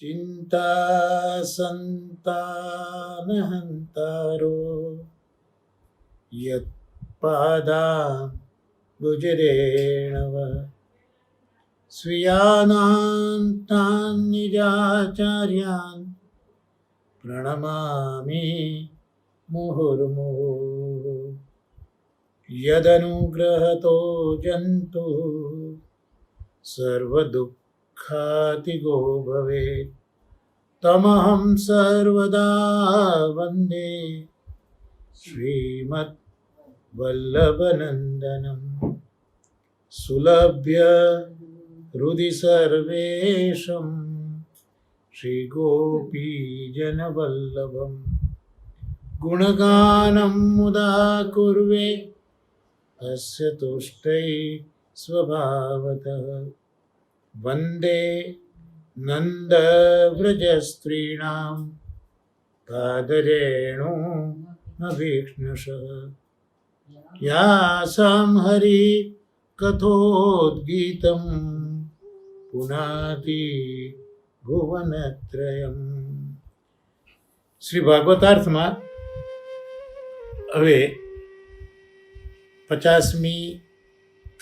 चिंता संतानहंतारो यत्पादा गुजरेणव स्वीयानां निजाचार्यान् प्रणमामि मुहुर्मुहुः यदनुग्रहतो जन्तु सर्वदुःखातिगो भवेत् तमहं सर्वदा वन्दे श्रीमद्वल्लभनन्दनम् सुलभ्य हृदि सर्वेशं श्रीगोपीजनवल्लभं गुणगानं मुदा कुर्वे तस्य तुष्टै स्वभावतः वन्दे नन्दव्रजस्त्रीणां पादरेणुमभीक्ष्णशः यासां हरिकथोद्गीतं पुनाति भुवनत्रयम्। શ્રી ભાગવતાર્થમાં હવે 50મી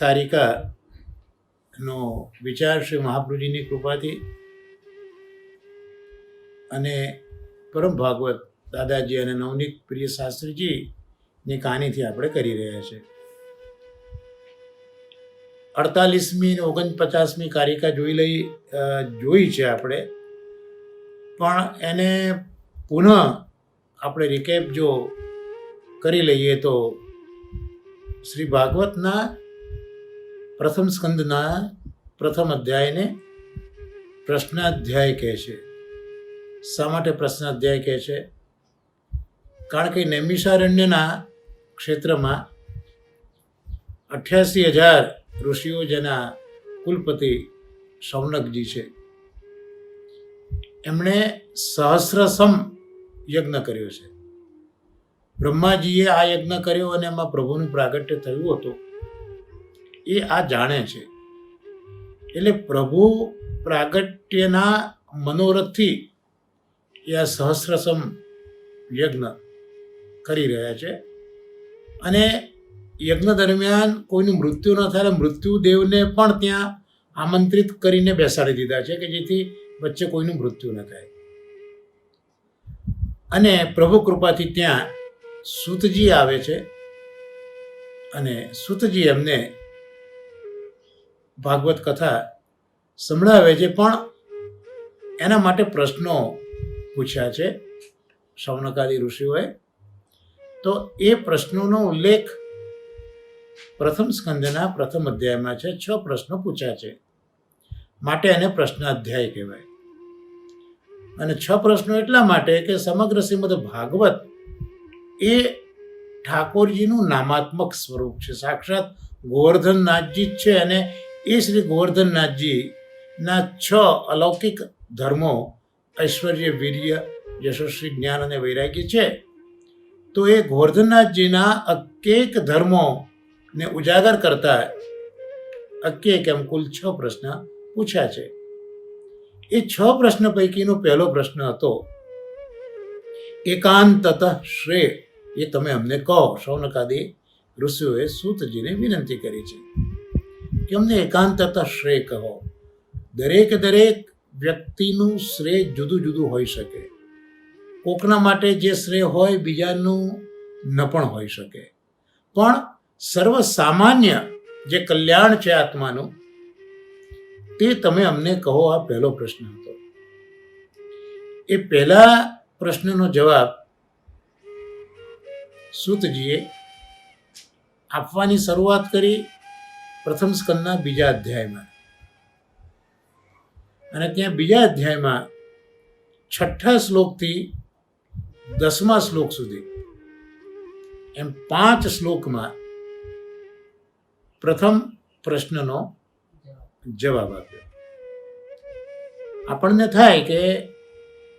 કારિકાનો વિચાર શ્રી મહાપ્રભુજીની કૃપાથી અને પરમ ભાગવત દાદાજી અને નવનીત પ્રિય શાસ્ત્રીજીની કહાનીથી આપણે કરી રહ્યા છે. 48મી અને 49મી કારિકા જોઈ છે આપણે, પણ એને પુનઃ આપણે રિકેપ જો કરી લઈએ તો શ્રી ભાગવતના પ્રથમ સ્કંદના પ્રથમ અધ્યાયને પ્રશ્નાધ્યાય કહે છે. શા માટે પ્રશ્નાધ્યાય કહે છે? કારણ કે નૈમિષારણ્યના ક્ષેત્રમાં 88,000 ઋષિઓ જેના કુલપતિ શૌનકજી છે, એમણે સહસ્રસમ યજ્ઞ કર્યો છે. બ્રહ્માજીએ આ યજ્ઞ કર્યો અને એમાં પ્રભુનું પ્રાગટ્ય થયું હતું, એ આ જાણે છે. એટલે પ્રભુ પ્રાગટ્યના મનોરથથી એ આ સહસ્રસમ યજ્ઞ કરી રહ્યા છે. અને યજ્ઞ દરમિયાન કોઈનું મૃત્યુ ન થાય, મૃત્યુદેવને પણ ત્યાં આમંત્રિત કરીને બેસાડી દીધા છે કે જેથી વચ્ચે કોઈનું મૃત્યુ ન થાય. અને પ્રભુ કૃપાથી ત્યાં સૂતજી આવે છે અને સૂતજી એમને ભાગવત કથા સંભળાવે છે, પણ એના માટે પ્રશ્નો પૂછ્યા છે શૌનકાદી ઋષિઓએ. તો એ પ્રશ્નોનો ઉલ્લેખ પ્રથમ સ્કંદના પ્રથમ અધ્યાયમાં છે. 6 પ્રશ્નો પૂછ્યા છે, માટે એને પ્રશ્નાધ્યાય કહેવાય. અને 6 પ્રશ્નો એટલા માટે કે સમગ્ર શ્રીમદ ભાગવત એ ઠાકોરજીનું નામાત્મક સ્વરૂપ છે. સાક્ષાત ગોવર્ધનનાથજી જ છે. અને એ શ્રી ગોવર્ધનનાથજીના 6 અલૌકિક ધર્મો ઐશ્વર્ય, વીર્ય, યશસ્વી, જ્ઞાન અને વૈરાગ્ય છે. તો એ ગોવર્ધનનાથજીના અકેક ધર્મોને ઉજાગર કરતા અકેક એમ કુલ 6 પ્રશ્ન પૂછ્યા છે. એ 6 પ્રશ્ન પૈકીનો પહેલો પ્રશ્ન હતો એકાંતતઃ શ્રેય, એ તમે અમને કહો. શૌનકાદી ઋષિઓએ સૂતજીને વિનંતી કરી છે કે અમને એકાંતતઃ શ્રેય કહો. દરેક વ્યક્તિનું શ્રેય જુદું જુદું હોઈ શકે. કોકના માટે જે શ્રેય હોય બીજાનું ન પણ હોઈ શકે. પણ સર્વસામાન્ય જે કલ્યાણ છે આત્માનું, તે તમે અમને કહો. આ પહેલો પ્રશ્ન હતો. એ પહેલા પ્રશ્નનો જવાબ સૂતજીએ આપવાની શરૂઆત કરી પ્રથમ સ્કંદના બીજા અધ્યાયમાં. અને ત્યાં બીજા અધ્યાયમાં 6ઠ્ઠા શ્લોકથી 10મા શ્લોક સુધી એમ 5 શ્લોકમાં પ્રથમ પ્રશ્નનો જવાબ આપ્યો. આપણને થાય કે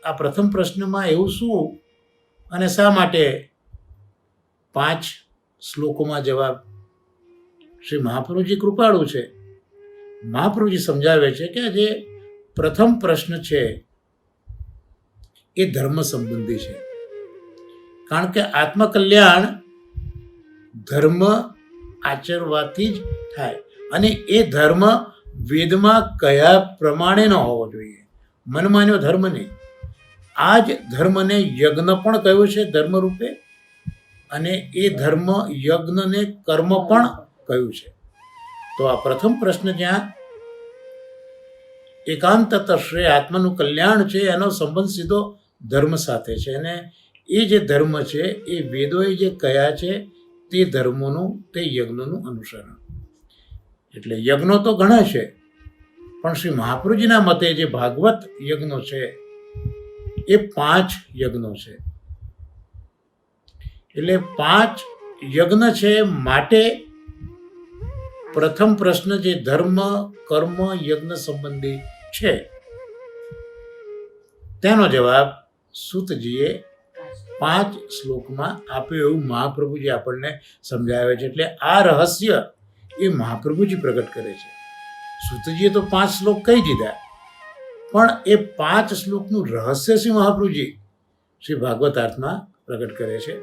આ પ્રથમ પ્રશ્નમાં એવું શું અને શા માટે 5 શ્લોકોમાં જવાબ? શ્રી મહાપ્રભુજી કૃપાળુ છે. મહાપ્રભુજી સમજાવે છે કે જે પ્રથમ પ્રશ્ન છે એ ધર્મ સંબંધી છે. કારણ કે આત્મકલ્યાણ ધર્મ આચરવાથી જ થાય, અને એ ધર્મ વેદમાં કયા પ્રમાણેનો હોવો જોઈએ, મનમાન્યો ધર્મ નહીં. આ જ ધર્મને યજ્ઞ પણ કહ્યું છે ધર્મ રૂપે, અને એ ધર્મ યજ્ઞને કર્મ પણ કહ્યું છે. તો આ પ્રથમ પ્રશ્ન જ્યાં એકાંતત શ્રેય આત્માનું કલ્યાણ છે, એનો સંબંધ સીધો ધર્મ સાથે છે. અને એ જે ધર્મ છે એ વેદોએ જે કયા છે તે ધર્મોનું, તે યજ્ઞનું અનુસરણ. એટલે યજ્ઞો તો ઘણા છે, પણ શ્રી મહાપ્રભુજીના મતે જે ભાગવત યજ્ઞો છે એ 5 યજ્ઞો છે. એટલે 5 યજ્ઞ છે. માટે પ્રથમ પ્રશ્ન જે ધર્મ કર્મ યજ્ઞ સંબંધી છે તેનો જવાબ સૂતજીએ 5 શ્લોકમાં આપ્યો, એવું મહાપ્રભુજી આપણને સમજાવે છે. એટલે આ રહસ્ય એ મહાપ્રભુજી પ્રગટ કરે છે. સૂતજીએ તો 5 શ્લોક કહી દીધા, પણ એ 5 શ્લોકનું રહસ્ય શ્રી મહાપ્રભુજી શ્રી ભાગવતાર્થમાં પ્રગટ કરે છે.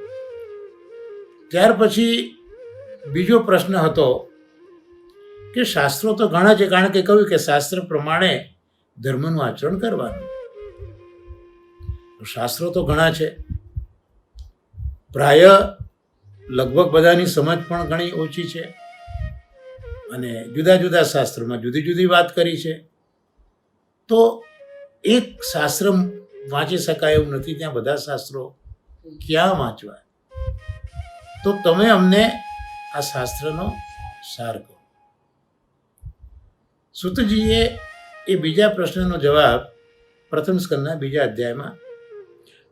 ત્યાર પછી બીજો પ્રશ્ન હતો કે શાસ્ત્રો તો ઘણા છે, કારણ કે કહ્યું કે શાસ્ત્ર પ્રમાણે ધર્મનું આચરણ કરવાનું. શાસ્ત્રો તો ઘણા છે, પ્રાય લગભગ બધાની સમજ પણ ઘણી ઓછી છે, અને જુદા જુદા શાસ્ત્રોમાં જુદી જુદી વાત કરી છે. તો એક શાસ્ત્ર વાંચી શકાય એવું નથી, ત્યાં બધા શાસ્ત્રો ક્યાં વાંચવા? તો તમે અમને આ શાસ્ત્રનો સાર કહો. સૂતજીએ એ બીજા પ્રશ્નનો જવાબ પ્રથમ સ્કંદના 2 અધ્યાયમાં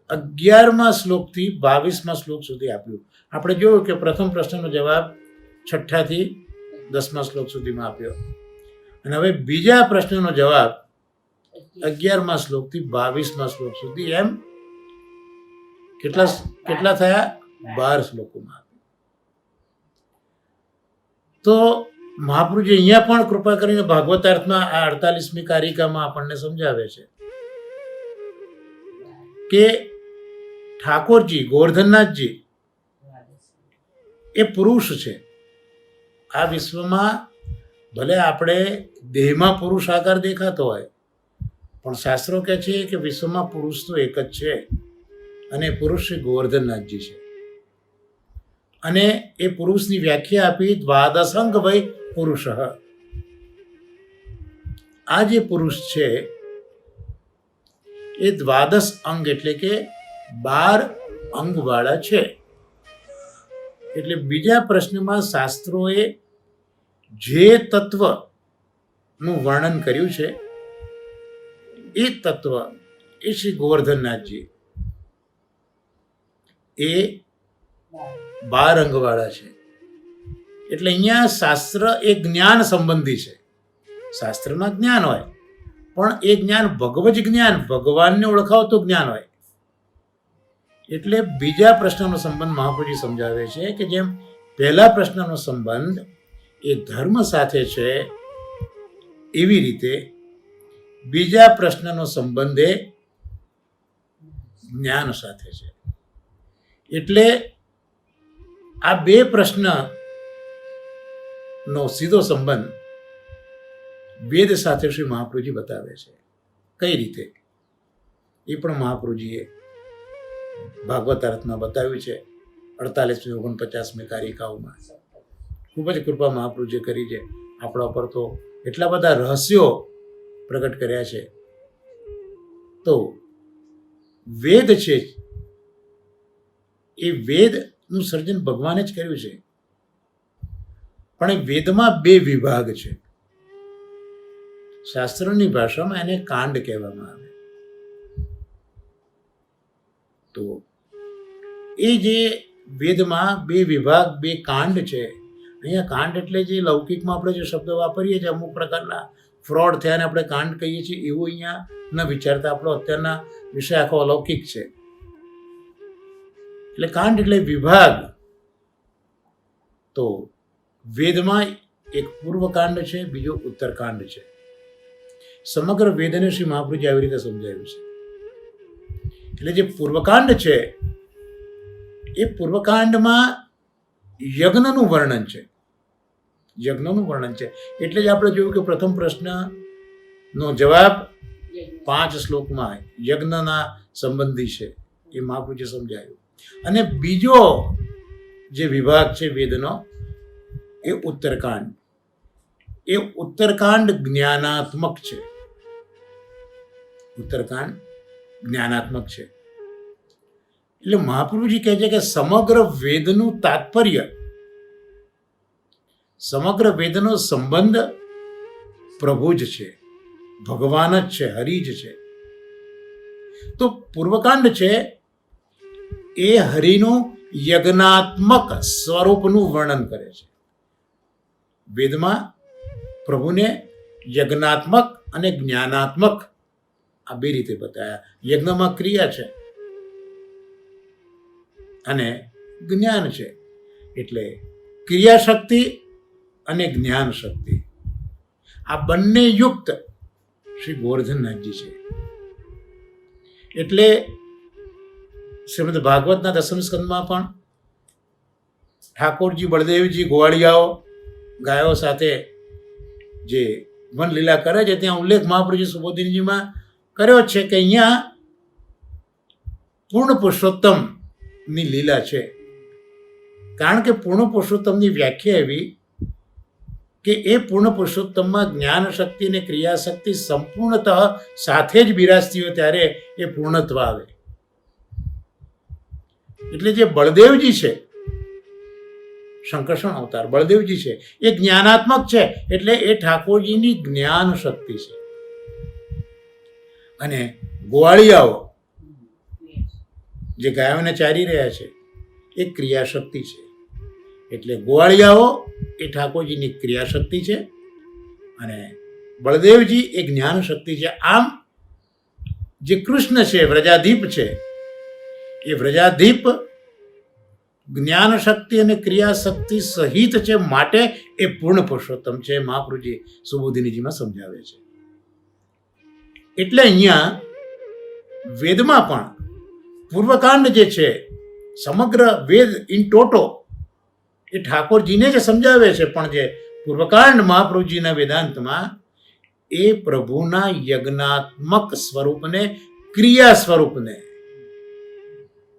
11મા શ્લોકથી 22મા શ્લોક સુધી આપ્યું. આપણે જોયું કે પ્રથમ પ્રશ્નનો જવાબ 6થી 10મા શ્લોક સુધીમાં આપ્યો, અને હવે બીજા પ્રશ્નનો જવાબ 11મા શ્લોકથી 22મા શ્લોક સુધી, એમ કેટલા થયા? 12 શ્લોકોમાં. તો મહાપ્રભુજી અહીંયા પણ કૃપા કરીને ભાગવતાર્થમાં આ 48મી કારિકામાં આપણને સમજાવે છે કે ઠાકોરજી ગોવર્ધનનાથજી એ પુરુષ છે. આ વિશ્વમાં ભલે આપણે દેહમાં પુરુષ આકાર દેખાતો હોય, પણ શાસ્ત્રો કહે છે કે વિશ્વમાં પુરુષ તો એક જ છે, અને પુરુષ શ્રી ગોવર્ધનનાથજી છે. અને એ પુરુષની વ્યાખ્યા આપી દ્વાદશંગ વૈ પુરુષ. આ જે પુરુષ છે એ દ્વાદશ અંગ એટલે કે 12 અંગવાળા છે. એટલે બીજા પ્રશ્નમાં શાસ્ત્રોએ જે તત્વનું વર્ણન કર્યું છે એ તત્વ એ શ્રી ગોવર્ધનનાથજી એ 12 અંગવાળા છે. એટલે અહીંયા શાસ્ત્ર એ જ્ઞાન સંબંધી છે. શાસ્ત્રમાં જ્ઞાન હોય, પણ એ જ્ઞાન ભગવજ જ્ઞાન, ભગવાનને ઓળખાવતું જ્ઞાન હોય. એટલે બીજા પ્રશ્નનો સંબંધ મહાપ્રભુજી સમજાવે છે કે જેમ પહેલા પ્રશ્નનો સંબંધ એ ધર્મ સાથે છે, એવી રીતે બીજા પ્રશ્નનો સંબંધ એ જ્ઞાન સાથે છે. એટલે આ 2 પ્રશ્નનો સીધો સંબંધ વેદ સાથે શ્રી મહાપ્રભુજી બતાવે છે. કઈ રીતે એ પણ મહાપ્રભુજીએ ભાગવતાર્થમાં બતાવ્યું છે 48મી 49મી કારિકાઓમાં. ખૂબ જ કૃપા મહાપ્રભુજીએ કરી છે આપણા પર. તો એટલા બધા રહસ્યો પ્રગટ કર્યા છે. તો વેદ છે એ વેદનું સર્જન ભગવાને જ કર્યું છે, પણ એ વેદમાં 2 વિભાગ છે. શાસ્ત્રોની ભાષામાં એને કાંડ કહેવામાં આવે. તો એ જે વેદમાં 2 વિભાગ 2 કાંડ છે. અહીંયા કાંડ એટલે જે લૌકિકમાં આપણે જે શબ્દ વાપરીએ છીએ, અમુક પ્રકારના ફ્રોડ થયાને આપણે કાંડ કહીએ છીએ, એવું અહીંયા ન વિચારતા. આપણો અત્યારના વિષય આખો અલૌકિક છે. એટલે કાંડ એટલે વિભાગ. તો વેદમાં એક પૂર્વકાંડ છે, બીજો ઉત્તરકાંડ છે. સમગ્ર વેદને શ્રી મહાપ્રભુજી આવી રીતે સમજાવ્યું છે. એટલે જે પૂર્વકાંડ છે એ પૂર્વકાંડમાં યજ્ઞનું વર્ણન છે. યજ્ઞનું વર્ણન છે. એટલે જ આપણે જોયું કે પ્રથમ પ્રશ્નનો જવાબ 5 શ્લોકમાં યજ્ઞના સંબંધી છે, એ મહાપુરુષે સમજાયું. અને બીજો જે વિભાગ છે વેદનો એ ઉત્તરકાંડ. એ ઉત્તરકાંડ જ્ઞાનાત્મક છે. ઉત્તરકાંડ જ્ઞાનાત્મક છે. એટલે મહાપુરુષજી કહે છે કે સમગ્ર વેદનું તાત્પર્ય, સમગ્ર વેદનો સંબંધ પ્રભુ જ છે, ભગવાન જ છે, હરિ જ છે. તો પૂર્વકાંડ છે એ હરિનું યજ્ઞાત્મક સ્વરૂપનું વર્ણન કરે છે. વેદમાં પ્રભુને યજ્ઞાત્મક અને જ્ઞાનાત્મક આ બે રીતે બતાવ્યા. યજ્ઞમાં ક્રિયા છે અને જ્ઞાન છે. એટલે ક્રિયા શક્તિ અને જ્ઞાન શક્તિ આ બંને યુક્ત શ્રી ગોવર્ધનનાથજી છે. એટલે શ્રીમદ ભાગવતના 10મ સ્કંદમાં પણ ઠાકોરજી, બળદેવજી, ગોવાળિયાઓ, ગાયો સાથે જે વનલીલા કરે છે ત્યાં ઉલ્લેખ મહાપ્રભુજી સુબોધિનીજીમાં કર્યો છે કે અહીંયા પૂર્ણ પુરુષોત્તમની લીલા છે. કારણ કે પૂર્ણ પુરુષોત્તમની વ્યાખ્યા એવી કે એ પૂર્ણ પુરુષોત્તમમાં જ્ઞાન શક્તિ અને ક્રિયા શક્તિ સંપૂર્ણતઃ સાથે જ બિરાજતી હોય ત્યારે એ પૂર્ણત્વ આવે. એટલે જે બળદેવજી છે, શંકર્ષણ અવતાર બળદેવજી છે, એ જ્ઞાનાત્મક છે. એટલે એ ઠાકોરજીની જ્ઞાન શક્તિ છે. અને ગોવાળિયાઓ જે ગાયોને ચારી રહ્યા છે એ ક્રિયાશક્તિ છે. એટલે ગોવાળિયાઓ એ ઠાકોરજીની ક્રિયાશક્તિ છે અને બળદેવજી એ જ્ઞાન શક્તિ છે. આમ જે કૃષ્ણ છે, વ્રજાધીપ છે, એ વ્રજાધીપ જ્ઞાન શક્તિ અને ક્રિયા શક્તિ સહિત છે, માટે એ પૂર્ણ પુરુષોત્તમ છે. મહાપ્રભુજી સુબોધિનીજીમાં સમજાવે છે. એટલે અહીંયા વેદમાં પણ પૂર્વકાંડ જે છે, સમગ્ર વેદ ઇન ટોટો એ ઠાકોરજીને જ સમજાવે છે, પણ જે પૂર્વકાંડ મહાપ્રભુજીના વેદાંતમાં એ પ્રભુના યજ્ઞાત્મક સ્વરૂપને, ક્રિયા સ્વરૂપને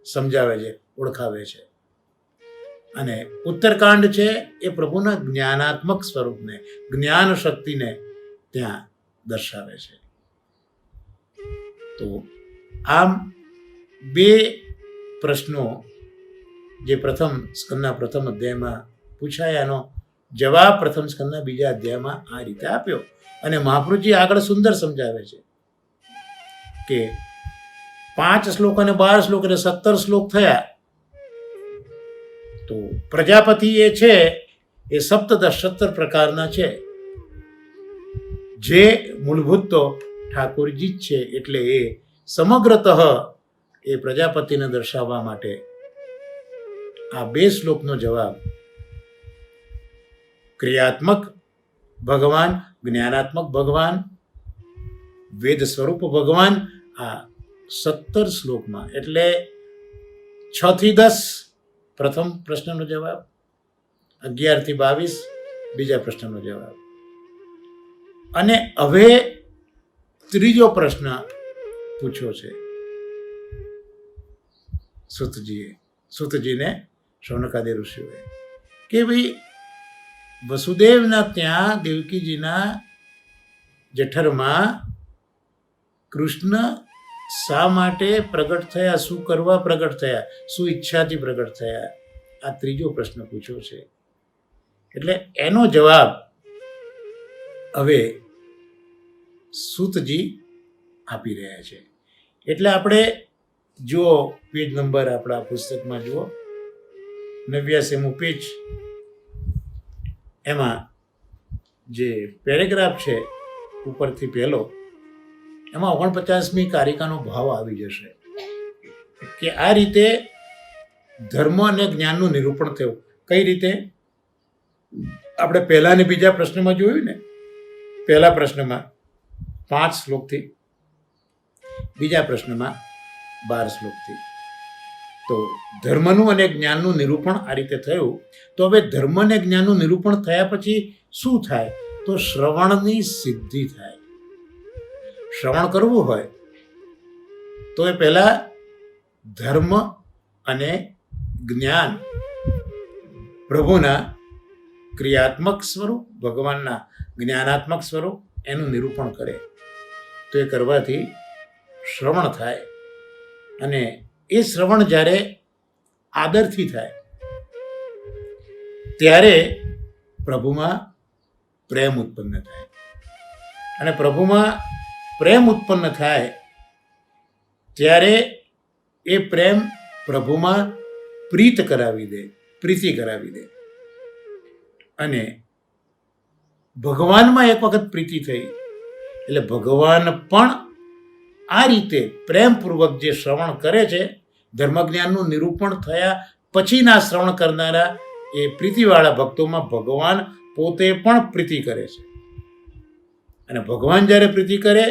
સમજાવે છે, ઓળખાવે છે. અને ઉત્તરકાંડ છે એ પ્રભુના જ્ઞાનાત્મક સ્વરૂપને, જ્ઞાન શક્તિને ત્યાં દર્શાવે છે. તો આમ બે પ્રશ્નો જે પ્રથમ સ્કંદના પ્રથમ અધ્યાયમાં પૂછાયા, એનો જવાબ પ્રથમ સ્કંદના બીજા અધ્યાયમાં આ રીતે આપ્યો. અને મહાપુરુષજી આગળ સુંદર સમજાવે છે કે 5 શ્લોક અને 12 શ્લોક એટલે 17 શ્લોક થયા. તો પ્રજાપતિ એ છે એ સપ્તદશ 17 પ્રકારના છે. જે મૂળભૂત તો ઠાકોરજી જ છે. એટલે એ સમગ્રતઃ એ પ્રજાપતિને દર્શાવવા માટે આ 2 શ્લોકનો જવાબ ક્રિયાત્મક ભગવાન, જ્ઞાનાત્મક ભગવાન, વેદ સ્વરૂપ ભગવાન આ 17 શ્લોકમાં, એટલે 6 થી 10 પ્રથમ પ્રશ્નનો જવાબ, 11 થી 22 બીજા પ્રશ્નનો જવાબ. અને હવે ત્રીજો પ્રશ્ન પૂછ્યો છે સુતજીને શૌનકાદી ઋષિઓએ કે ભાઈ વસુદેવના ત્યાં દેવકીજીના જઠરમાં કૃષ્ણ શા માટે પ્રગટ થયા, શું કરવા પ્રગટ થયા, શું ઈચ્છાથી પ્રગટ થયા, આ ત્રીજો પ્રશ્ન પૂછ્યો છે. એટલે એનો જવાબ હવે સૂતજી આપી રહ્યા છે. એટલે આપણે જુઓ, પેજ નંબર આપણા પુસ્તકમાં જુઓ, 89મું પેજ, એમાં જે પેરેગ્રાફ છે ઉપરથી પહેલો, એમાં 49મી કારિકાનો ભાવ આવી જશે કે આ રીતે ધર્મ અને જ્ઞાનનું નિરૂપણ થયું. કઈ રીતે? આપણે પહેલા અને બીજા પ્રશ્નમાં જોયું ને. પહેલા પ્રશ્નમાં 5 શ્લોકથી, બીજા પ્રશ્નમાં 12 શ્લોકથી. તો ધર્મનું અને જ્ઞાનનું નિરૂપણ આ રીતે થયું. તો હવે ધર્મ અને જ્ઞાનનું નિરૂપણ થયા પછી શું થાય? તો શ્રવણની સિદ્ધિ થાય. શ્રવણ કરવું હોય તો એ પહેલા ધર્મ અને જ્ઞાન, પ્રભુના ક્રિયાત્મક સ્વરૂપ, ભગવાનના જ્ઞાનાત્મક સ્વરૂપ, એનું નિરૂપણ કરે. તો એ કરવાથી શ્રવણ થાય. અને એ શ્રવણ જ્યારે આદરથી થાય ત્યારે પ્રભુમાં પ્રેમ ઉત્પન્ન થાય. અને પ્રભુમાં પ્રેમ ઉત્પન્ન થાય ત્યારે એ પ્રેમ પ્રભુમાં પ્રીતિ કરાવી દે. અને ભગવાનમાં એક વખત પ્રીતિ થઈ એટલે ભગવાન પણ આ રીતે પ્રેમપૂર્વક જે શ્રવણ કરે છે, ધર્મજ્ઞાનનું નિરૂપણ થયા પછીના શ્રવણ કરનારા એ પ્રીતિવાળા ભક્તોમાં ભગવાન પોતે પણ પ્રીતિ કરે છે. અને ભગવાન જ્યારે પ્રીતિ કરે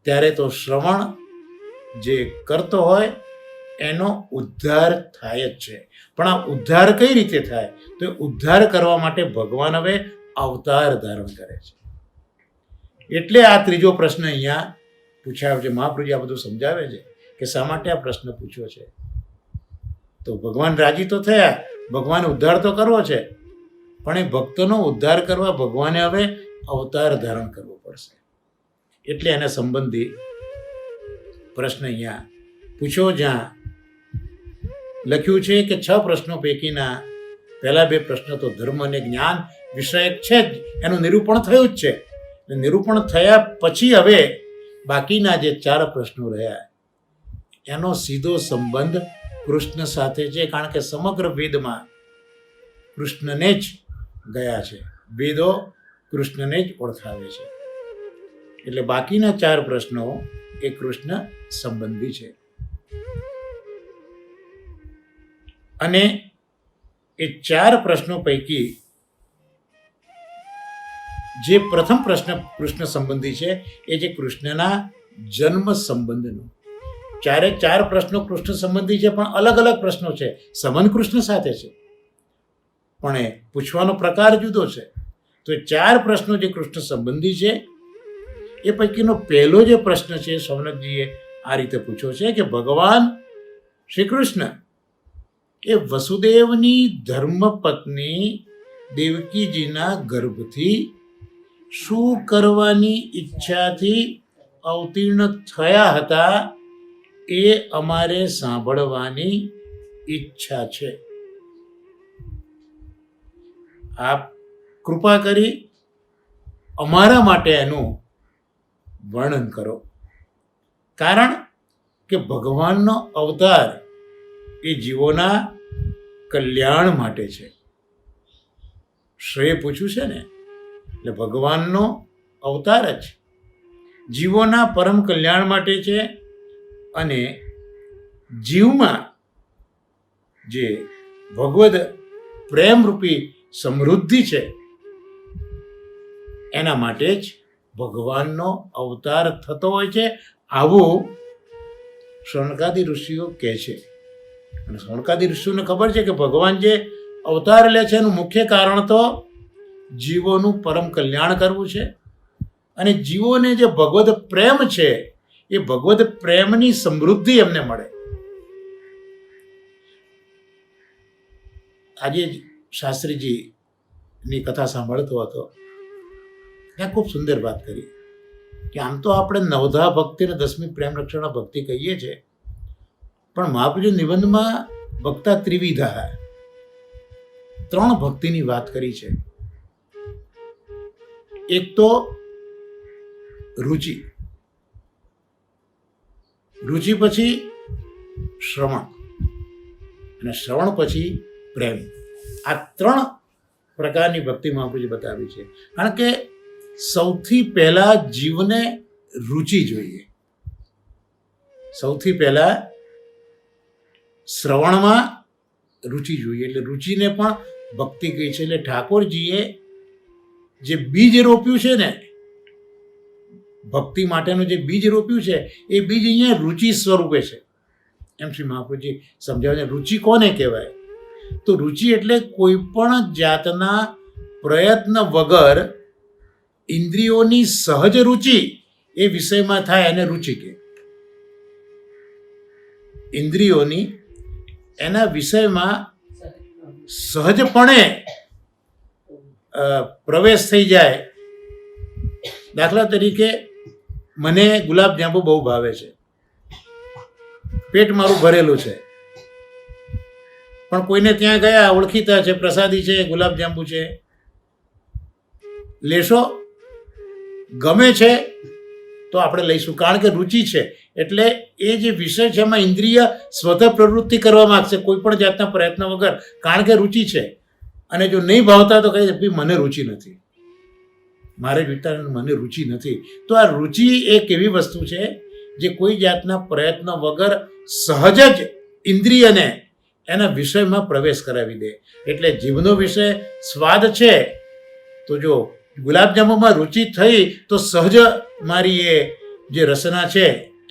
ત્યારે તો શ્રવણ જે કરતો હોય એનો ઉદ્ધાર થાય જ છે. પણ આ ઉદ્ધાર કઈ રીતે થાય? તો ઉદ્ધાર કરવા માટે ભગવાન હવે અવતાર ધારણ કરે છે. એટલે આ ત્રીજો પ્રશ્ન અહીંયા પૂછાયો છે. મહાપ્રભુજી આ બધું સમજાવે છે કે શા માટે આ પ્રશ્ન પૂછ્યો છે. તો ભગવાન રાજી તો થયા, ભગવાને ઉદ્ધાર તો કરવો છે, પણ એ ભક્તોનો ઉદ્ધાર કરવા ભગવાને હવે અવતાર ધારણ કરવો પડશે. એટલે એને સંબંધી પ્રશ્ન અહીંયા પૂછો, જ્યાં લખ્યું છે કે 6 પ્રશ્નો પૈકીના પહેલા 2 પ્રશ્નો તો ધર્મ અને જ્ઞાન વિષયક છે જ, એનું નિરૂપણ થયું જ છે. નિરૂપણ થયા પછી હવે બાકીના જે 4 પ્રશ્નો રહ્યા એનો સીધો સંબંધ કૃષ્ણ સાથે છે. કારણ કે સમગ્ર વેદમાં કૃષ્ણને જ ગયા છે, વેદો કૃષ્ણને જ ઓળખાવે છે. એટલે બાકીના 4 પ્રશ્નો એ કૃષ્ણ સંબંધી છે. અને એ 4 પ્રશ્નો પૈકી જે પ્રથમ પ્રશ્ન કૃષ્ણ સંબંધી છે એ છે કૃષ્ણના જન્મ સંબંધનો. 4 પ્રશ્નો કૃષ્ણ સંબંધી છે, પણ અલગ અલગ પ્રશ્નો છે. સંબંધ કૃષ્ણ સાથે છે, પણ એ પૂછવાનો પ્રકાર જુદો છે. તો એ 4 પ્રશ્નો જે કૃષ્ણ સંબંધી છે એ પૈકીનો પહેલો જે પ્રશ્ન છે સૌનકજીએ આ રીતે પૂછ્યો છે કે ભગવાન શ્રી કૃષ્ણ એ વસુદેવની ધર્મપત્ની દેવકીજીના ગર્ભથી શું કરવાની ઈચ્છાથી અવતીર્ણ થયા હતા એ અમારે સાંભળવાની ઈચ્છા છે. આપ કૃપા કરી અમારા માટે એનું વર્ણન કરો. કારણ કે ભગવાનનો અવતાર એ જીવોના કલ્યાણ માટે છે. શ્રેય પૂછ્યું છે ને, એટલે ભગવાનનો અવતાર જ જીવોના પરમ કલ્યાણ માટે છે. અને જીવમાં જે ભગવદ પ્રેમરૂપી સમૃદ્ધિ છે એના માટે જ ભગવાનનો અવતાર થતો હોય છે, આવું શૌનકાદિ ઋષિઓ કહે છે. અને શૌનકાદિ ઋષિઓને ખબર છે કે ભગવાન જે અવતાર લે છે એનું મુખ્ય કારણ તો જીવોનું પરમ કલ્યાણ કરવું છે. અને જીવોને જે ભગવદ પ્રેમ છે એ ભગવદ પ્રેમની સમૃદ્ધિ એમને મળે. આજે શાસ્ત્રીજીની કથા સાંભળતો હતો, ત્યાં ખૂબ સુંદર વાત કરી કે આમ તો આપણે 9ધા ભક્તિ અને 10મી પ્રેમ રક્ષણ ભક્તિ કહીએ છીએ, પણ મહાપ્રભુ નિબંધમાં ભક્તા ત્રિવિધા 3 ભક્તિની વાત કરી છે. એક તો રુચિ, રુચિ પછી શ્રવણ, અને શ્રવણ પછી પ્રેમ. આ 3 પ્રકારની ભક્તિ મહાપ્રભુજી બતાવી છે. કારણ કે સૌથી પહેલા જીવને રુચિ જોઈએ. સૌથી પહેલા શ્રવણમાં રુચિ જોઈએ, એટલે રુચિને પણ ભક્તિ કહી છે. એટલે ઠાકોરજીએ જે બીજ રોપ્યું છે ને, ભક્તિ માટેનું જે બીજ રોપ્યું છે એ બીજ અહીંયા રુચિ સ્વરૂપે છે. એમ શ્રી મહાપ્રભુજી સમજાવે છે. રુચિ કોને કહેવાય? તો રુચિ એટલે કોઈ પણ જાતના પ્રયત્ન વગર ઇન્દ્રિયોની સહજ રુચિ એ વિષયમાં થાય એને રુચિ કહે. ઇન્દ્રિયોની એના વિષયમાં સહજપણે પ્રવેશ થઈ જાય. દાખલા તરીકે મને ગુલાબજાંબુ બહુ ભાવે છે, પેટ મારું ભરેલું છે, પણ કોઈને ત્યાં ગયા, ઓળખીતા છે, પ્રસાદી છે, ગુલાબજાંબુ છે, લેશો? ગમે છે તો આપણે લઈશું, કારણ કે રુચિ છે. એટલે એ જે વિષય છે એમાં ઇન્દ્રિય સ્વતઃ પ્રવૃત્તિ કરવા માંગશે કોઈ પણ જાતના પ્રયત્ન વગર, કારણ કે રુચિ છે. અને જો નહીં ભાવતા તો કહી દે મને રુચિ નથી, મારે વિચાર મને રુચિ નથી. તો આ રુચિ એક એવી વસ્તુ છે જે કોઈ જાતના પ્રયત્ન વગર સહજ જ ઇન્દ્રિયને એના વિષયમાં પ્રવેશ કરાવી દે. એટલે જીભનો વિષય સ્વાદ છે, તો જો ગુલાબજાંબુમાં રુચિ થઈ તો સહજ મારી એ જે રસના છે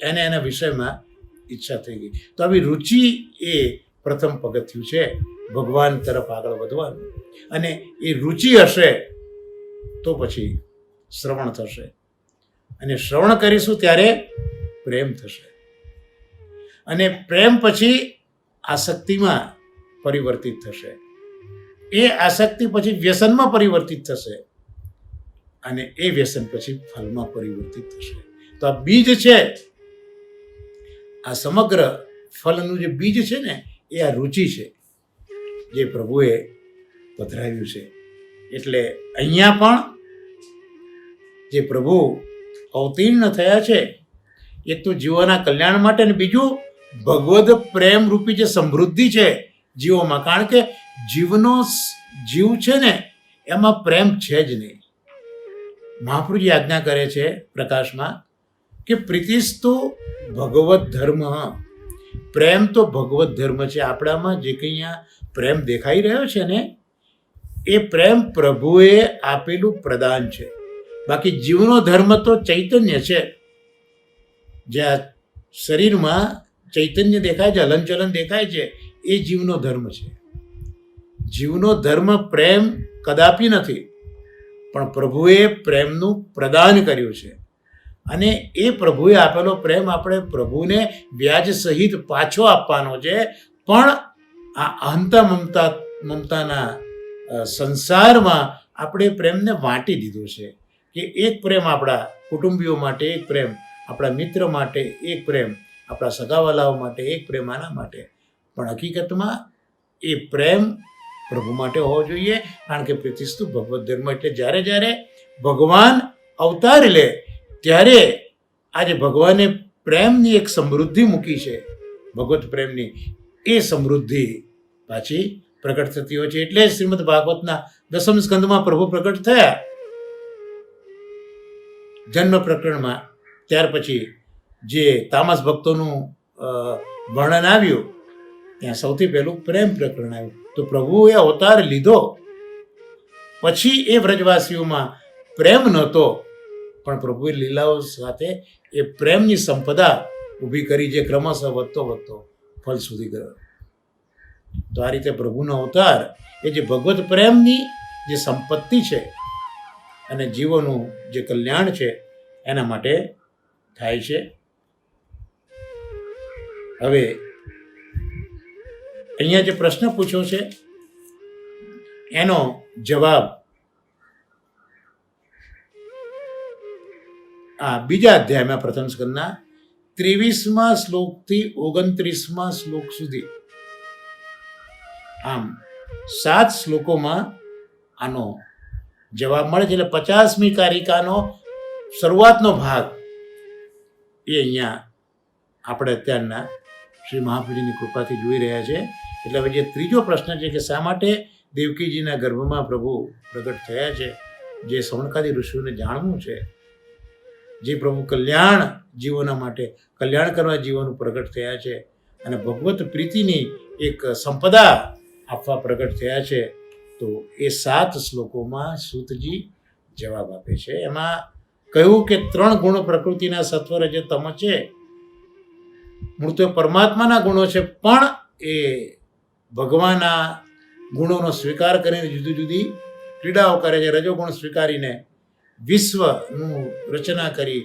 એને એના વિષયમાં ઈચ્છા થઈ ગઈ. તો આવી રુચિ એ પ્રથમ પગથિયું છે ભગવાન તરફ આગળ વધવાનું. અને એ રુચિ હશે તો પછી શ્રવણ થશે, અને શ્રવણ કરીશું ત્યારે પ્રેમ થશે, અને પ્રેમ પછી આસક્તિમાં પરિવર્તિત થશે, એ આસક્તિ પછી વ્યસનમાં પરિવર્તિત થશે, અને એ વ્યસન પછી ફલમાં પરિવર્તિત થશે. તો આ બીજ છે, આ સમગ્ર ફલનું જે બીજ છે ને એ આ રુચિ છે જે પ્રભુએ પધરાવ્યું છે. એટલે અહીંયા પણ જે પ્રભુ અવતીર્ણ થયા છે એક તો જીવોના કલ્યાણ માટે, અને બીજું ભગવદ પ્રેમ રૂપી જે સમૃદ્ધિ છે જીવોમાં. કારણ કે જીવ છે ને એમાં પ્રેમ છે જ નહીં. મહાપ્રભુજી આજ્ઞા કરે છે પ્રકાશમાં કે પ્રીતિસ્તુ ભગવત ધર્મ, પ્રેમ તો ભગવત ધર્મ છે. આપણામાં જે કંઈ અહીંયા પ્રેમ દેખાઈ રહ્યો છે ને એ પ્રેમ પ્રભુએ આપેલું પ્રદાન છે. બાકી જીવનો ધર્મ તો ચૈતન્ય છે. જે આ શરીરમાં ચૈતન્ય દેખાય છે, હલનચલન દેખાય છે, એ જીવનો ધર્મ છે. જીવનો ધર્મ પ્રેમ કદાપી નથી, પણ પ્રભુએ પ્રેમનું પ્રદાન કર્યું છે. અને એ પ્રભુએ આપેલો પ્રેમ આપણે પ્રભુને વ્યાજ સહિત પાછો આપવાનો છે. પણ આ અહંતા મમતાના સંસારમાં આપણે પ્રેમને વાંટી દીધો છે કે એક પ્રેમ આપણા કુટુંબીઓ માટે, એક પ્રેમ આપણા મિત્ર માટે, એક પ્રેમ આપણા સગાવાલાઓ માટે, એક પ્રેમ આના માટે. પણ હકીકતમાં એ પ્રેમ પ્રભુ માટે હોવો જોઈએ, કારણ કે પ્રીતિસ્તુ ભગવત ધર્મ. એટલે જ્યારે જ્યારે ભગવાન અવતાર લે ત્યારે આજે ભગવાને પ્રેમની એક સમૃદ્ધિ મૂકી છે, ભગવત પ્રેમની, એ સમૃદ્ધિ પાછી પ્રગટ થતી હોય છે. એટલે શ્રીમદ ભાગવતના 10મ સ્કંદમાં પ્રભુ પ્રગટ થયા જન્મ પ્રકરણમાં. ત્યાર પછી જે તામસ ભક્તોનું વર્ણન આવ્યું ત્યાં સૌથી પહેલું પ્રેમ પ્રકરણ આવ્યું. તો પ્રભુએ અવતાર લીધો પછી એ વ્રજવાસીઓમાં પ્રેમ નહોતો, પણ પ્રભુએ લીલાઓ સાથે એ પ્રેમની સંપદા ઊભી કરી, જે ક્રમશઃ વધતો ફલ સુધી ગયો. તો આ રીતે પ્રભુનો અવતાર એ જે ભગવત પ્રેમની જે સંપત્તિ છે અને જીવોનું જે કલ્યાણ છે એના માટે થાય છે. હવે અહીંયા જે પ્રશ્ન પૂછ્યો છે એનો જવાબ આ બીજા અધ્યાયમાં પ્રથમ સ્કંદના 23મા શ્લોકથી 29મા શ્લોક સુધી, આમ 7 શ્લોકોમાં આનો જવાબ મળે છે. એટલે 50મી કારિકાનો શરૂઆતનો ભાગ એ અહીંયા આપણે અત્યારના શ્રી મહાપ્રભુજીની કૃપાથી જોઈ રહ્યા છે. એટલે હવે જે ત્રીજો પ્રશ્ન છે કે શા માટે દેવકીજીના ગર્ભમાં પ્રભુ પ્રગટ થયા છે, જે સૌનકાદી ઋષિઓને જાણવું છે, જે પ્રભુ કલ્યાણ જીવોના માટે કલ્યાણ કરવા જીવોનું પ્રગટ થયા છે અને ભગવત પ્રીતિની એક સંપદા આપવા પ્રગટ થયા છે. તો એ 7 શ્લોકોમાં સૂતજી જવાબ આપે છે. એમાં કહ્યું કે 3 ગુણ પ્રકૃતિના સત્વ રજ તમ છે મૂળ તો પરમાત્માના ગુણો છે, પણ એ ભગવાનના ગુણોનો સ્વીકાર કરીને જુદી જુદી ક્રીડાઓ કરે છે. રજોગુણ સ્વીકારીને વિશ્વનું રચના કરી,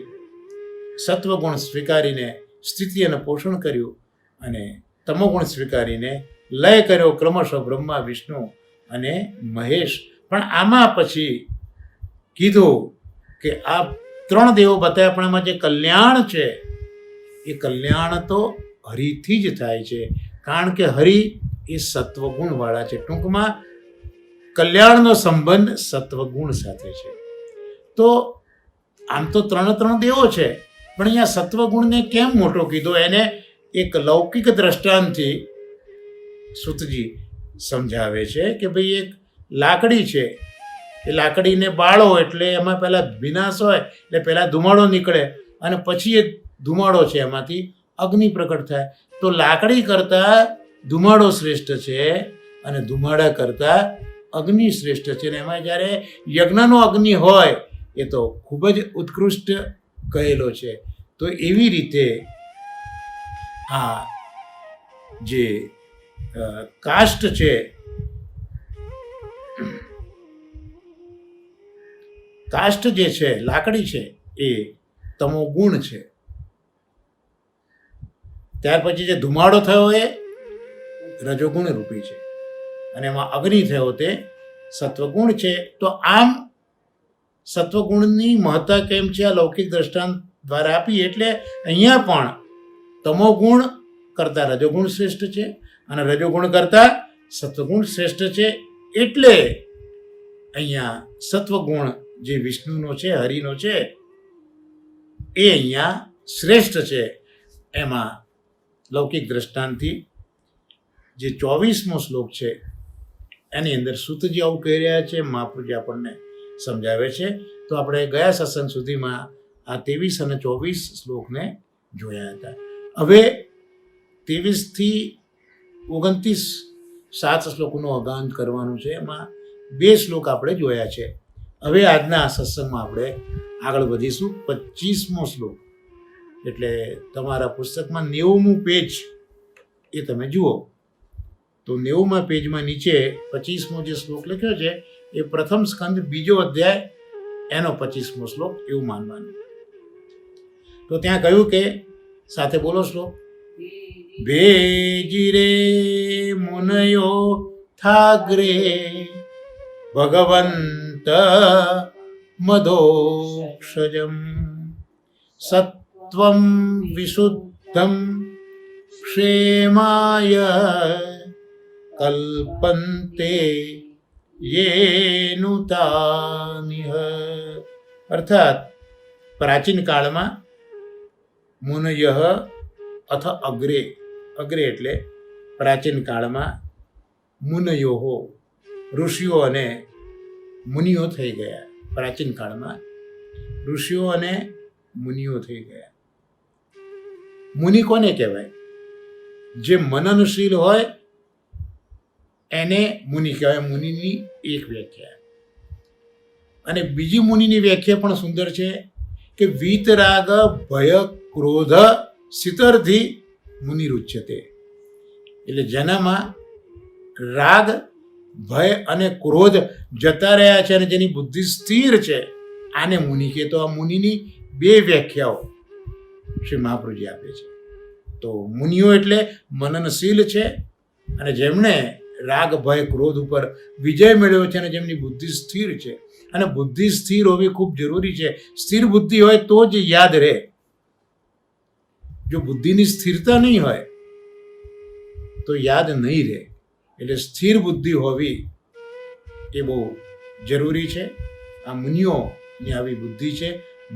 સત્વગુણ સ્વીકારીને સ્થિતિ અને પોષણ કર્યું, અને તમોગુણ સ્વીકારીને લય કર્યો ક્રમશઃ બ્રહ્મા, વિષ્ણુ અને મહેશ. પણ આમાં પછી કીધું કે આ 3 દેવો બતાવ્યા, પણ એમાં જે કલ્યાણ છે એ કલ્યાણ તો હરિથી જ થાય છે, કારણ કે હરિ એ સત્વગુણવાળા છે. ટૂંકમાં કલ્યાણનો સંબંધ સત્વગુણ સાથે છે. તો આમ તો 3 દેવો છે, પણ અહીંયા સત્વગુણને કેમ મોટો કીધો, એને એક લૌકિક દ્રષ્ટાંતથી સૂતજી સમજાવે છે કે ભાઈ એક લાકડી છે, એ લાકડીને બાળો એટલે એમાં પહેલાં વિનાશ હોય, એટલે પહેલાં ધુમાડો નીકળે અને પછી એ ધુમાડો છે એમાંથી અગ્નિ પ્રગટ થાય. તો લાકડી કરતાં ધુમાડો શ્રેષ્ઠ છે અને ધુમાડા કરતાં અગ્નિ શ્રેષ્ઠ છે. અને એમાં જ્યારે યજ્ઞનો અગ્નિ હોય એ તો ખૂબ જ ઉત્કૃષ્ટ કહેલો છે. તો એવી રીતે આ જે કાષ્ટ છે, કાષ્ટ જે છે, લાકડી છે, એ તમો ગુણ છે. ત્યાર પછી જે ધુમાડો થયો એ રજોગુણ રૂપી છે, અને એમાં અગ્નિ થયો તે સત્વગુણ છે. તો આમ સત્વગુણની મહત્તા કેમ છે આ લૌકિક દ્રષ્ટાંત દ્વારા આપી. એટલે અહીંયા પણ તમોગુણ કરતાં રજોગુણ શ્રેષ્ઠ છે અને રજોગુણ કરતાં સત્વગુણ શ્રેષ્ઠ છે. એટલે અહીંયા સત્વગુણ જે વિષ્ણુનો છે, હરિનો છે, એ અહીંયા શ્રેષ્ઠ છે. એમાં લૌકિક દ્રષ્ટાંતથી જે 24મો શ્લોક છે એની અંદર સૂતજી આવું કહી રહ્યા છે, મહાપ્રભુજી આપણને સમજાવે છે. તો આપણે ગયા સત્સંગ સુધીમાં આ 23 અને 24 શ્લોકને જોયા હતા. હવે 23 થી 29 7 શ્લોકોનું અગાન કરવાનું છે. એમાં 2 શ્લોક આપણે જોયા છે. હવે આજના સત્સંગમાં આપણે આગળ વધીશું. 25મો શ્લોક એટલે તમારા પુસ્તકમાં 90મું પેજ એ તમે જુઓ. તો 90મા પેજમાં નીચે 25મો જે શ્લોક લખ્યો છે એ પ્રથમ સ્કંદ 2જો અધ્યાય એનો 25મો શ્લોક એવું માનવાનું. તો ત્યાં કહ્યું કે, સાથે બોલો શ્લોક, ભેજીરે મુનયો થાગ્રે ભગવંત મધોક્ષજમ સત્વમ વિશુદ્ધમ ક્ષેમાય કલ્પન્તે યેનુતાનિહ. અર્થાત પ્રાચીન કાળમાં મુનયઃ અથ અગ્રે, અગ્રે એટલે પ્રાચીન કાળમાં મુનયોહો ઋષિઓ અને મુનિઓ થઈ ગયા. પ્રાચીન કાળમાં ઋષિઓ અને મુનિઓ થઈ ગયા. મુનિ કોને કહેવાય? જે મનનશીલ હોય એને મુનિ કહેવાય. મુનિની એક વ્યાખ્યા. અને બીજી મુનિની વ્યાખ્યા પણ સુંદર છે કે વીતરાગ ભય ક્રોધ સિતરથી મુનિરુચ્યતે. એટલે જેનામાં રાગ, ભય અને ક્રોધ જતા રહ્યા છે અને જેની બુદ્ધિ સ્થિર છે, આને મુનિ કહે. તો આ મુનિની 2 વ્યાખ્યાઓ શ્રી મહાપ્રભુજી આપે છે. તો મુનિઓ એટલે મનનશીલ છે અને જેમણે રાગ, ભય, ક્રોધ ઉપર વિજય મેળવ્યો છે અને જેમની બુદ્ધિ સ્થિર છે. અને બુદ્ધિ સ્થિર હોવી ખૂબ જરૂરી છે. સ્થિર બુદ્ધિ હોય તો જ યાદ રહે. જો બુદ્ધિની સ્થિરતા નહીં હોય તો યાદ નહીં રહે. એટલે સ્થિર બુદ્ધિ હોવી એ બહુ જરૂરી છે. આ મુનિઓની આવી બુદ્ધિ છે,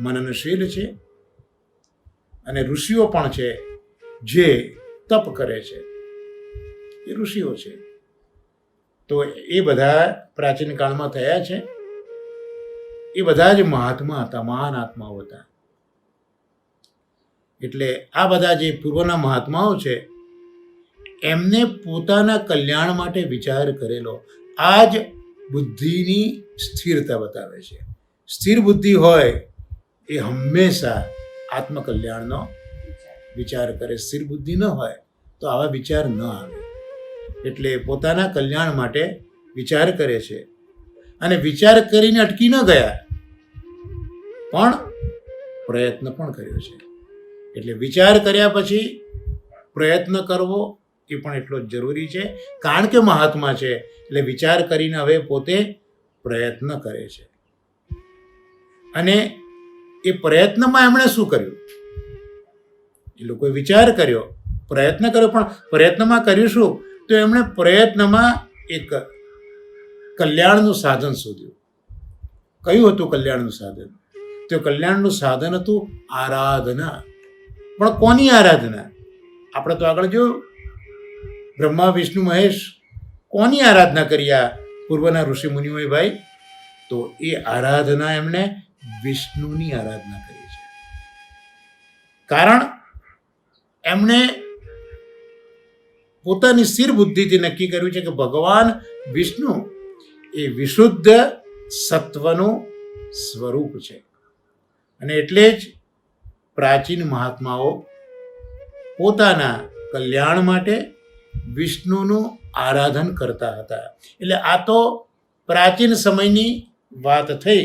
મનનશીલ છે. અને ઋષિઓ પણ છે જે તપ કરે છે, એ ઋષિઓ છે. તો એ બધા પ્રાચીન કાળમાં થયા છે. એ બધા જ મહાત્મા હતા, મહાન આત્માઓ હતા. એટલે આ બધા જે પૂર્વના મહાત્માઓ છે એમને પોતાના કલ્યાણ માટે વિચાર કરેલો. આ જ બુદ્ધિની સ્થિરતા બતાવે છે. સ્થિર બુદ્ધિ હોય એ હંમેશા આત્મકલ્યાણનો વિચાર કરે, સ્થિર બુદ્ધિ ન હોય તો આવા વિચાર ન આવે. એટલે પોતાના કલ્યાણ માટે વિચાર કરે છે, અને વિચાર કરીને અટકી ન ગયા, પણ પ્રયત્ન પણ કર્યો છે. એટલે વિચાર કર્યા પછી પ્રયત્ન કરવો એ પણ એટલો જ જરૂરી છે, કારણ કે મહાત્મા છે એટલે વિચાર કરીને હવે પોતે પ્રયત્ન કરે છે. અને એ પ્રયત્નમાં એમણે શું કર્યું? એ લોકોએ વિચાર કર્યો, પ્રયત્ન કર્યો, પણ પ્રયત્નમાં કર્યું શું? તો એમણે પ્રયત્નમાં એક કલ્યાણનું સાધન શોધ્યું. કયું હતું કલ્યાણનું સાધન? તો કલ્યાણનું સાધન હતું આરાધના. પણ કોની આરાધના? આપણે તો આગળ જોયું, બ્રહ્મા વિષ્ણુ મહેશ કોની આરાધના કરી આ પૂર્વના ઋષિ મુનિઓએ ભાઈ? તો એ આરાધના એમણે વિષ્ણુની આરાધના કરી છે. કારણ એમણે પોતાની સ્થિર બુદ્ધિથી નક્કી કર્યું છે કે ભગવાન વિષ્ણુ એ વિશુદ્ધ સત્વનું સ્વરૂપ છે. અને એટલે જ પ્રાચીન મહાત્માઓ પોતાના કલ્યાણ માટે વિષ્ણુનું આરાધન કરતા હતા. એટલે આ તો પ્રાચીન સમયની વાત થઈ,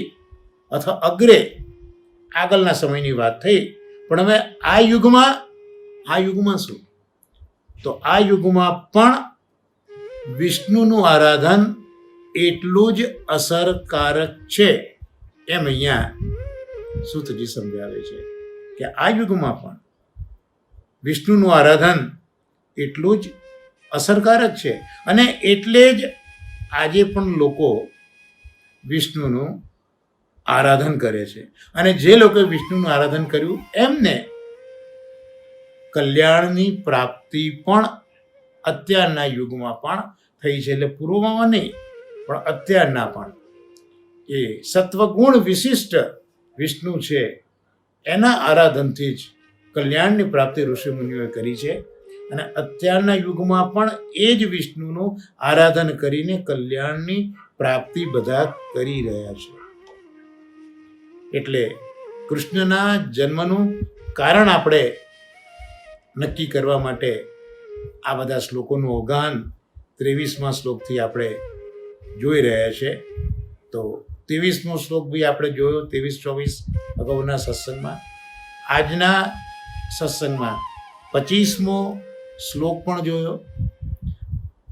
અથવા આગળના સમયની વાત થઈ. પણ હવે આ યુગમાં શું? તો આ યુગમાં પણ વિષ્ણુનું આરાધન એટલું જ અસરકારક છે, એમ અહીંયા સૂતજી સમજાવે છે કે આ યુગમાં પણ વિષ્ણુનું આરાધન એટલું જ અસરકારક છે. અને એટલે જ આજે પણ લોકો વિષ્ણુનું આરાધન કરે છે. અને જે લોકોએ વિષ્ણુનું આરાધન કર્યું એમને કલ્યાણની પ્રાપ્તિ પણ અત્યારના યુગમાં પણ થઈ છે. એટલે પૂર્વમાં નહીં, પણ અત્યારના પણ એ સત્વગુણ વિશિષ્ટ વિષ્ણુ છે, એના આરાધનથી જ કલ્યાણની પ્રાપ્તિ ઋષિ મુનિઓએ કરી છે. અને અત્યારના યુગમાં પણ એ જ વિષ્ણુનું આરાધન કરીને કલ્યાણની પ્રાપ્તિ બધા કરી રહ્યા છે. એટલે કૃષ્ણના જન્મનું કારણ આપણે નક્કી કરવા માટે આ બધા શ્લોકોનું અવગાહન 23મા શ્લોકથી આપણે જોઈ રહ્યા છે. તો 23મો શ્લોક બી આપણે જોયો 23-24 અગાઉના સત્સંગમાં. આજના સત્સંગમાં 25મો શ્લોક પણ જોયો.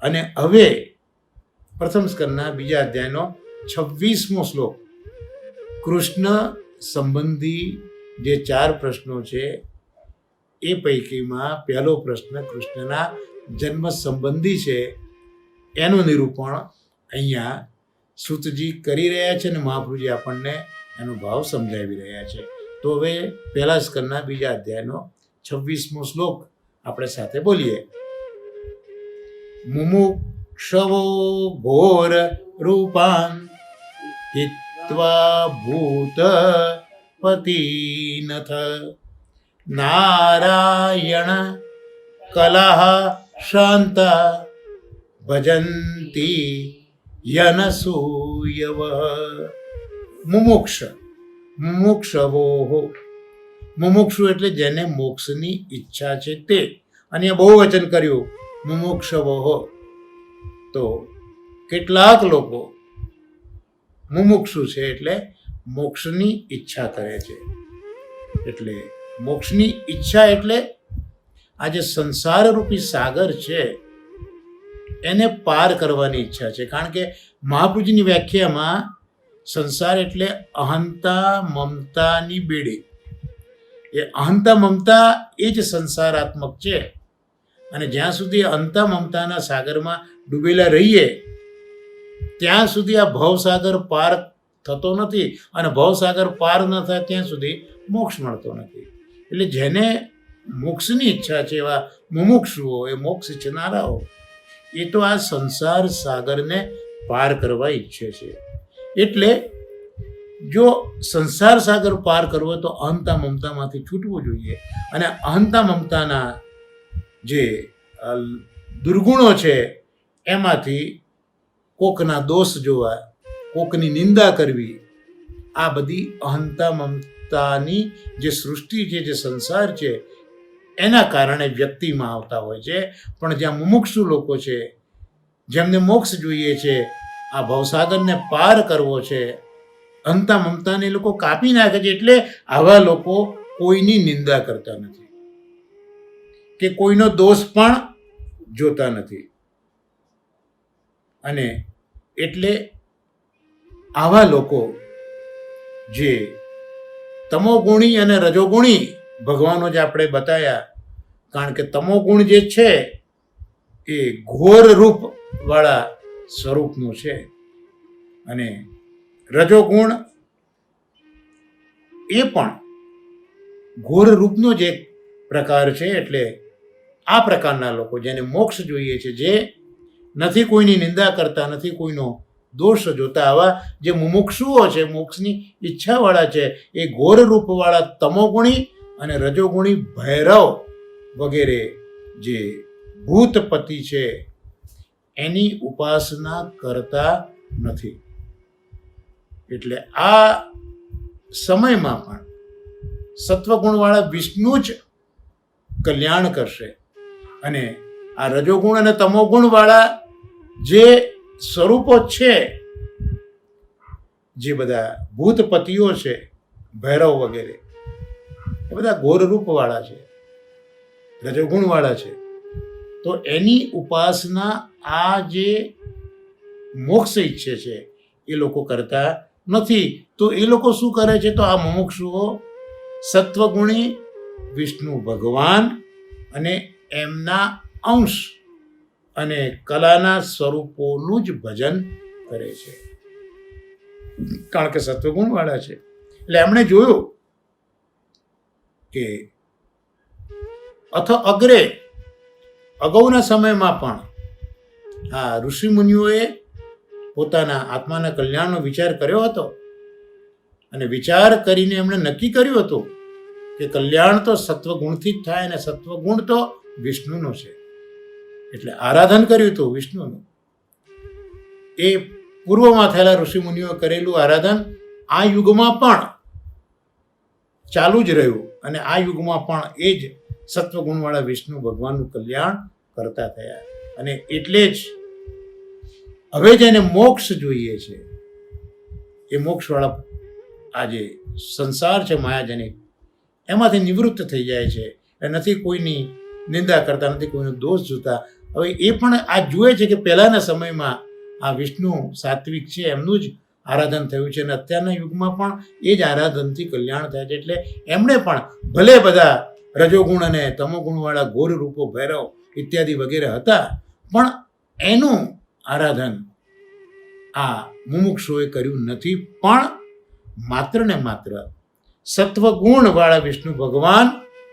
અને હવે પ્રથમ સ્કંદના બીજા અધ્યાયનો 26મો શ્લોક, કૃષ્ણ સંબંધી જે 4 પ્રશ્નો છે એ પૈકીમાં પહેલો પ્રશ્ન કૃષ્ણના જન્મ સંબંધી છે, એનું નિરૂપણ અહીંયા સૂતજી કરી રહ્યા છે અને મહાપ્રભુજી આપણને એનો ભાવ સમજાવી રહ્યા છે. તો હવે પહેલા સ્કંદના બીજા અધ્યાયનો 26મો શ્લોક આપણે સાથે બોલીએ. મુમુક્ષવો ઘોર રૂપાન હિત્વા ભૂત પતિનથ નારાયણ કલહ શાંતા ભજંતી યનસૂયવ. મુમુક્ષવો, મુમુક્ષુ એટલે જેને મોક્ષની ઈચ્છા છે તે. અને બહુ વચન કર્યું મુમુક્ષવો. તો કેટલાક લોકો મુમુક્ષુ છે એટલે મોક્ષની ઈચ્છા કરે છે. એટલે મોક્ષની ઈચ્છા એટલે આ જે સંસાર રૂપી સાગર છે એને પાર કરવાની ઈચ્છા છે. કારણ કે મહાપુરુષની વ્યાખ્યામાં સંસાર એટલે અહંતા મમતાની બેડી. એ અહંતા મમતા એ જ સંસારાત્મક છે. અને જ્યાં સુધી અહંતા મમતાના સાગરમાં ડૂબેલા રહીએ ત્યાં સુધી આ ભવસાગર પાર થતો નથી. અને ભવસાગર પાર ન થાય ત્યાં સુધી મોક્ષ મળતો નથી. એટલે જેને મોક્ષની ઈચ્છા છે એવા મુમુક્ષુઓ, એ મોક્ષ ઈચ્છનારાઓ, એ તો આ સંસાર સાગરને પાર કરવા ઈચ્છે છે. એટલે જો સંસાર સાગર પાર કરવો હોય તો અહંતા મમતામાંથી છૂટવું જોઈએ. અને અહંતા મમતાના જે દુર્ગુણો છે એમાંથી કોકના દોષ જોવા, કોકની નિંદા કરવી, આ બધી અહંતા મમતાની જે સૃષ્ટિ છે, જે સંસાર છે, એના કારણે વ્યક્તિમાં આવતા હોય છે. પણ જ્યાં મુમુક્ષુ લોકો છે, જેમને મોક્ષ જોઈએ છે, આ ભવસાગરને પાર કરવો છે, અંતા મમતાને લોકો કાપી નાખે છે, એટલે આવા લોકો કોઈની નિંદા કરતા નથી કે કોઈનો દોષ પણ જોતા નથી. અને એટલે આવા લોકો જે તમોગુણી અને રજોગુણી ભગવાનો જે આપણે બતાવ્યા, કારણ કે તમોગુણ જે છે એ ઘોર રૂપ વાળા સ્વરૂપનું છે અને રજોગુણ એ પણ ઘોર રૂપનો જ એક પ્રકાર છે. એટલે આ પ્રકારના લોકો જેને મોક્ષ જોઈએ છે, જે નથી કોઈની નિંદા કરતા, નથી કોઈનો દોષ જોતા, આવા જે મુમુક્ષુઓ છે, મોક્ષની ઈચ્છાવાળા છે, એ ઘોર રૂપવાળા તમોગુણી અને રજોગુણી ભૈરવ વગેરે જે ભૂતપતિ છે એની ઉપાસના કરતા નથી. એટલે આ સમયમાં પણ સત્વગુણવાળા વિષ્ણુ જ કલ્યાણ કરશે અને આ રજોગુણ અને તમોગુણવાળા જે સ્વરૂપો છે, જે બધા ભૂતપતિઓ છે, ભૈરવ વગેરે, એ બધા ઘોર રૂપવાળા છે, રજોગુણવાળા છે. તો એની ઉપાસના આ જે મોક્ષ ઈચ્છે છે એ લોકો કરતા નથી. તો એ લોકો શું કરે છે? તો આ મુમુક્ષુઓ સત્વગુણી વિષ્ણુ ભગવાન અને એમના અંશ અને કલાના સ્વરૂપોનું જ ભજન કરે છે, કારણ કે સત્વગુણ વાળા છે. એટલે એમણે જોયું કે અગ્રે અગાઉના સમયમાં પણ આ ઋષિ મુનિઓએ પોતાના આત્માના કલ્યાણનો વિચાર કર્યો હતો અને વિચાર કરીને એમણે નક્કી કર્યું હતું કે કલ્યાણ તો સત્વગુણથી જ થાય અને સત્વગુણ તો વિષ્ણુનો છે. એટલે આરાધન કર્યું હતું વિષ્ણુનું. એ પૂર્વમાં થયેલા ઋષિ મુનિઓએ કરેલું આરાધન આ યુગમાં પણ ચાલુ જ રહ્યું અને આ યુગમાં પણ એ જ સત્વગુણવાળા વિષ્ણુ ભગવાનનું કલ્યાણ કરતા થયા. અને એટલે જ હવે જેને મોક્ષ જોઈએ છે એ મોક્ષવાળા આ જે સંસાર છે માયાજનિક, એમાંથી નિવૃત્ત થઈ જાય છે. એ નથી કોઈની નિંદા કરતા, નથી કોઈનો દોષ જોતા. હવે એ પણ આ જુએ છે કે પહેલાંના સમયમાં આ વિષ્ણુ સાત્વિક છે એમનું જ આરાધન થયું છે અને અત્યારના યુગમાં પણ એ જ આરાધનથી કલ્યાણ થાય છે. એટલે એમણે પણ ભલે બધા રજોગુણ અને તમોગુણવાળા ઘોર રૂપો ભૈરવ ઇત્યાદિ વગેરે હતા, પણ એનું આરાધન આ મુમુક્ષુઓએ કર્યું નથી. પણ માત્ર ને માત્ર સત્વગુણવાળા વિષ્ણુ ભગવાન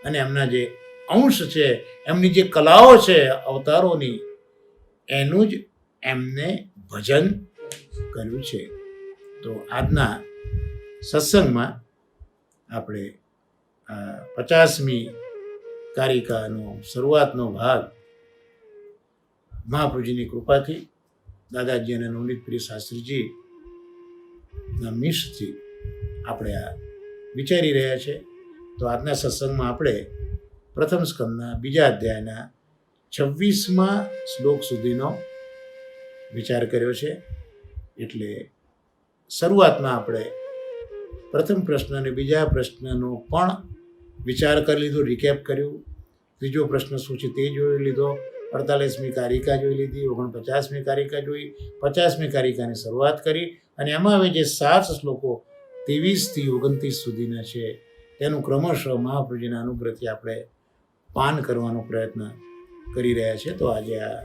અને એમના જે અંશ છે, એમની જે કલાઓ છે અવતારોની, એનું જ એમને ભજન કર્યું છે. તો આજના સત્સંગમાં આપણે 50મી કારિકાનો શરૂઆતનો ભાગ મહાપ્રભુજીની કૃપાથી દાદાજી અને નવનીતપ્રિય શાસ્ત્રીજીના મિશથી આપણે આ વિચારી રહ્યા છે. તો આજના સત્સંગમાં આપણે પ્રથમ સ્કંદના 2 અધ્યાયના 26મા શ્લોક સુધીનો વિચાર કર્યો છે. એટલે શરૂઆતમાં આપણે પ્રથમ પ્રશ્ન અને બીજા પ્રશ્નનો પણ વિચાર કરી લીધો, રિકેપ કર્યું. ત્રીજો પ્રશ્ન શું છે તે જોઈ લીધો. 48મી કારિકા જોઈ લીધી, 49મી કારિકા જોઈ, 50મી કારિકાની શરૂઆત કરી અને એમાં હવે જે 7 શ્લોકો 23થી 29 સુધીના છે તેનું ક્રમશઃ મહાપ્રભુજીના અનુગ્રહથી આપણે પાન કરવાનો પ્રયત્ન કરી રહ્યા છે. તો આજે આ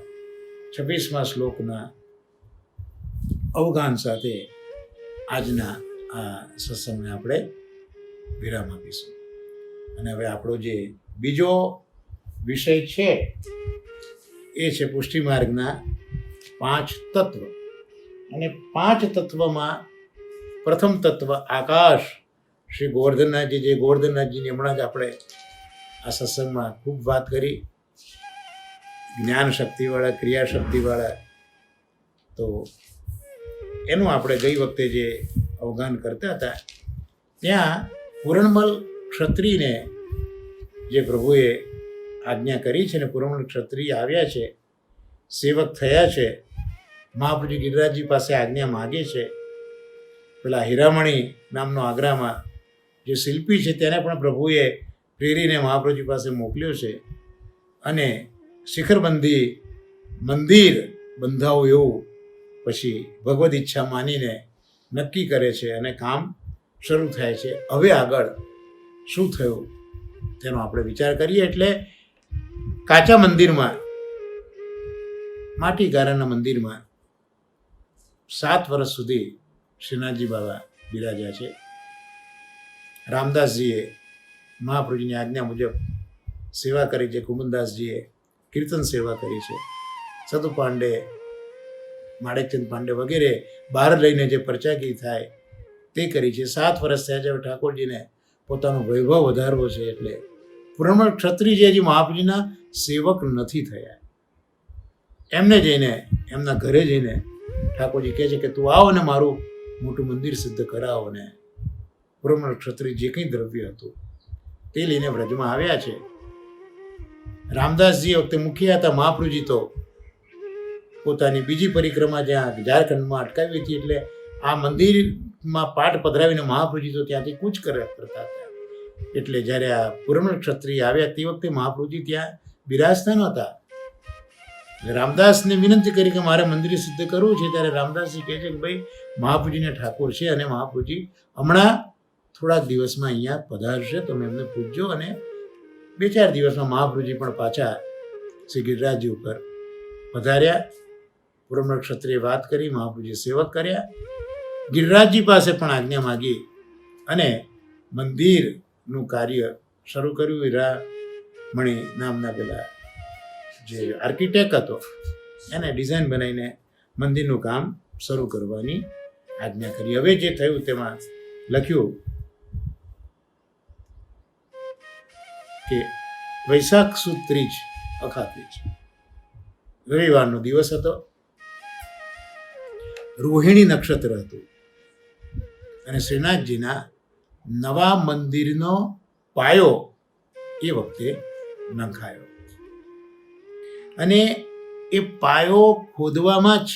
26મા શ્લોકના અવગાન સાથે આજના આ સત્સંગને આપણે વિરામ આપીશું. અને હવે આપણો જે બીજો વિષય છે એ છે પુષ્ટિ માર્ગના 5 તત્વ. અને 5 તત્વમાં પ્રથમ તત્વ આકાશ. શ્રી ગોવર્ધનનાથજી, જે ગોવર્ધનનાથજીની હમણાં જ આપણે આ સત્સંગમાં ખૂબ વાત કરી, જ્ઞાન શક્તિવાળા, ક્રિયા શક્તિવાળા. તો એનું આપણે ગઈ વખતે જે અવગાન કરતા હતા ત્યાં પૂરણમલ ક્ષત્રિયને જે પ્રભુએ આજ્ઞા કરી છે અને પુરમલ ક્ષત્રિય આવ્યા છે, સેવક થયા છે. મહાપ્રભુજી ગિરિરાજજી પાસે આજ્ઞા માગે છે. પેલા હીરામણી નામનો આગ્રામાં જે શિલ્પી છે તેને પણ પ્રભુએ પ્રેરીને મહાપ્રભુજી પાસે મોકલ્યો છે અને શિખરબંધી મંદિર બંધાવો એવું પછી ભગવદ ઈચ્છા માનીને નક્કી કરે છે અને કામ શરૂ થાય છે. હવે આગળ શું થયું તેનો આપણે વિચાર કરીએ. એટલે કાચા મંદિરમાં, માટી ગારાના મંદિરમાં 7 વર્ષ સુધી શ્રીનાથજી બાબા બિરાજ્યા છે. રામદાસજીએ મહાપ્રભુજીની આજ્ઞા મુજબ સેવા કરી છે. કુમુદદાસજીએ કીર્તન સેવા કરી છે. સતુ પાંડે, માણેકચંદ પાંડે વગેરે બહાર લઈને જે પરચાગી થાય તે કરી છે. 7 વર્ષ થયા છે. ઠાકોરજીને પોતાનો વૈભવ વધારવો છે. એટલે પુરમલ ક્ષત્રિય જે હજી મહાપ્રભુજીના સેવક નથી થયા, એમને જઈને, એમના ઘરે જઈને ઠાકોરજી કહે છે કે તું આવો ને મારું મોટું મંદિર સિદ્ધ કરાવો. ને પુરમલ ક્ષત્રિય જે કંઈ દ્રવ્ય હતું તે લઈને વ્રજમાં આવ્યા છે. રામદાસજી વખતે મુખ્ય હતા. મહાપ્રભુજી તો પોતાની બીજી પરિક્રમા જ્યાં ઝારખંડમાં અટકાવી હતી, એટલે આ મંદિરમાં પાઠ પધરાવીને મહાપ્રભુજી તો ત્યાંથી કૂચ કરતા હતા. એટલે જ્યારે આ પુરમલ ક્ષત્રિય આવ્યા તે વખતે મહાપ્રભુજી ત્યાં બિરાજતા નહોતા. રામદાસને વિનંતી કરી કે મારે મંદિર સિદ્ધ કરવું છે. ત્યારે રામદાસજી કહે છે કે ભાઈ મહાપ્રભુજીને ઠાકોર છે અને મહાપ્રભુજી હમણાં થોડાક દિવસમાં અહીંયા પધારશે, તમે એમને પૂજજો. અને 2-4 દિવસમાં મહાપ્રભુજી પણ પાછા શ્રી ગિરિરાજજી ઉપર પધાર્યા. પુરમલ ક્ષત્રિય વાત કરી, મહાપ્રભુજી સેવક કર્યા. ગિરિરાજજી પાસે પણ આજ્ઞા માગી અને મંદિરનું કાર્ય શરૂ કર્યું. હીરામણી નામના પેલા જે આર્કિટેક્ટ હતો એને ડિઝાઇન બનાવીને મંદિરનું કામ શરૂ કરવાની આજ્ઞા કરી. હવે જે થયું તેમાં લખ્યું કે વૈશાખ સુદ ત્રીજ, અખા ત્રીજ, રવિવારનો દિવસ હતો. રોહિણી નક્ષત્ર હતું અને શ્રીનાથજીના નવા મંદિરનો પાયો એ વખતે નંખાયો. અને એ પાયો ખોદવામાં જ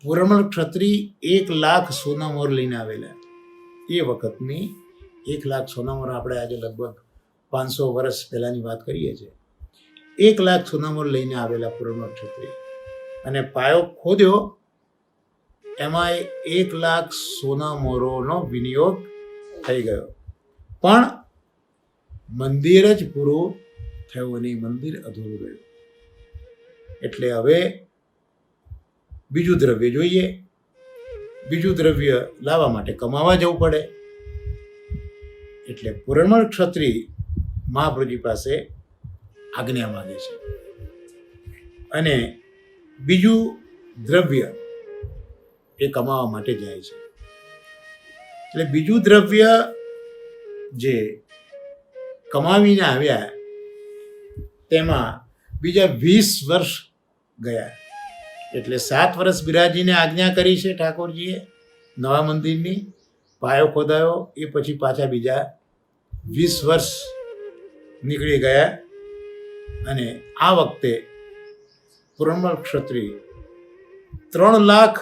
પુરમલ ક્ષત્રિય 1 લાખ સોનામોર લઈને આવેલા. એ વખતની 1 લાખ સોનામોર, આપણે આજે લગભગ 500 વર્ષ પહેલાની વાત કરીએ છીએ. 1 લાખ સોનામોર લઈને આવેલા પુરમલ ક્ષત્રિય અને પાયો ખોદ્યો. એમાં 1 લાખ સોનામોરોનો વિનિયોગ થઈ ગયો, પણ મંદિર જ પૂરું થયું નહીં, મંદિર અધૂરું રહ્યું. એટલે હવે બીજું દ્રવ્ય જોઈએ. બીજું દ્રવ્ય લાવવા માટે કમાવા જવું પડે. એટલે પુરમલ ક્ષત્રિય મહાપ્રભુજી પાસે આજ્ઞા માંગે છે અને બીજું દ્રવ્ય એ કમાવા માટે જાય છે. એટલે બીજું દ્રવ્ય જે કમાવીને આવ્યા તેમાં બીજા 20 વર્ષ ગયા. એટલે 7 વર્ષ બિરાજીને આજ્ઞા કરી છે ઠાકોરજીએ નવા મંદિરની, પાયો ખોદાયો. એ પછી પાછા બીજા 20 વર્ષ નીકળી ગયા અને આ વખતે પુરમલ ક્ષત્રિય 3 લાખ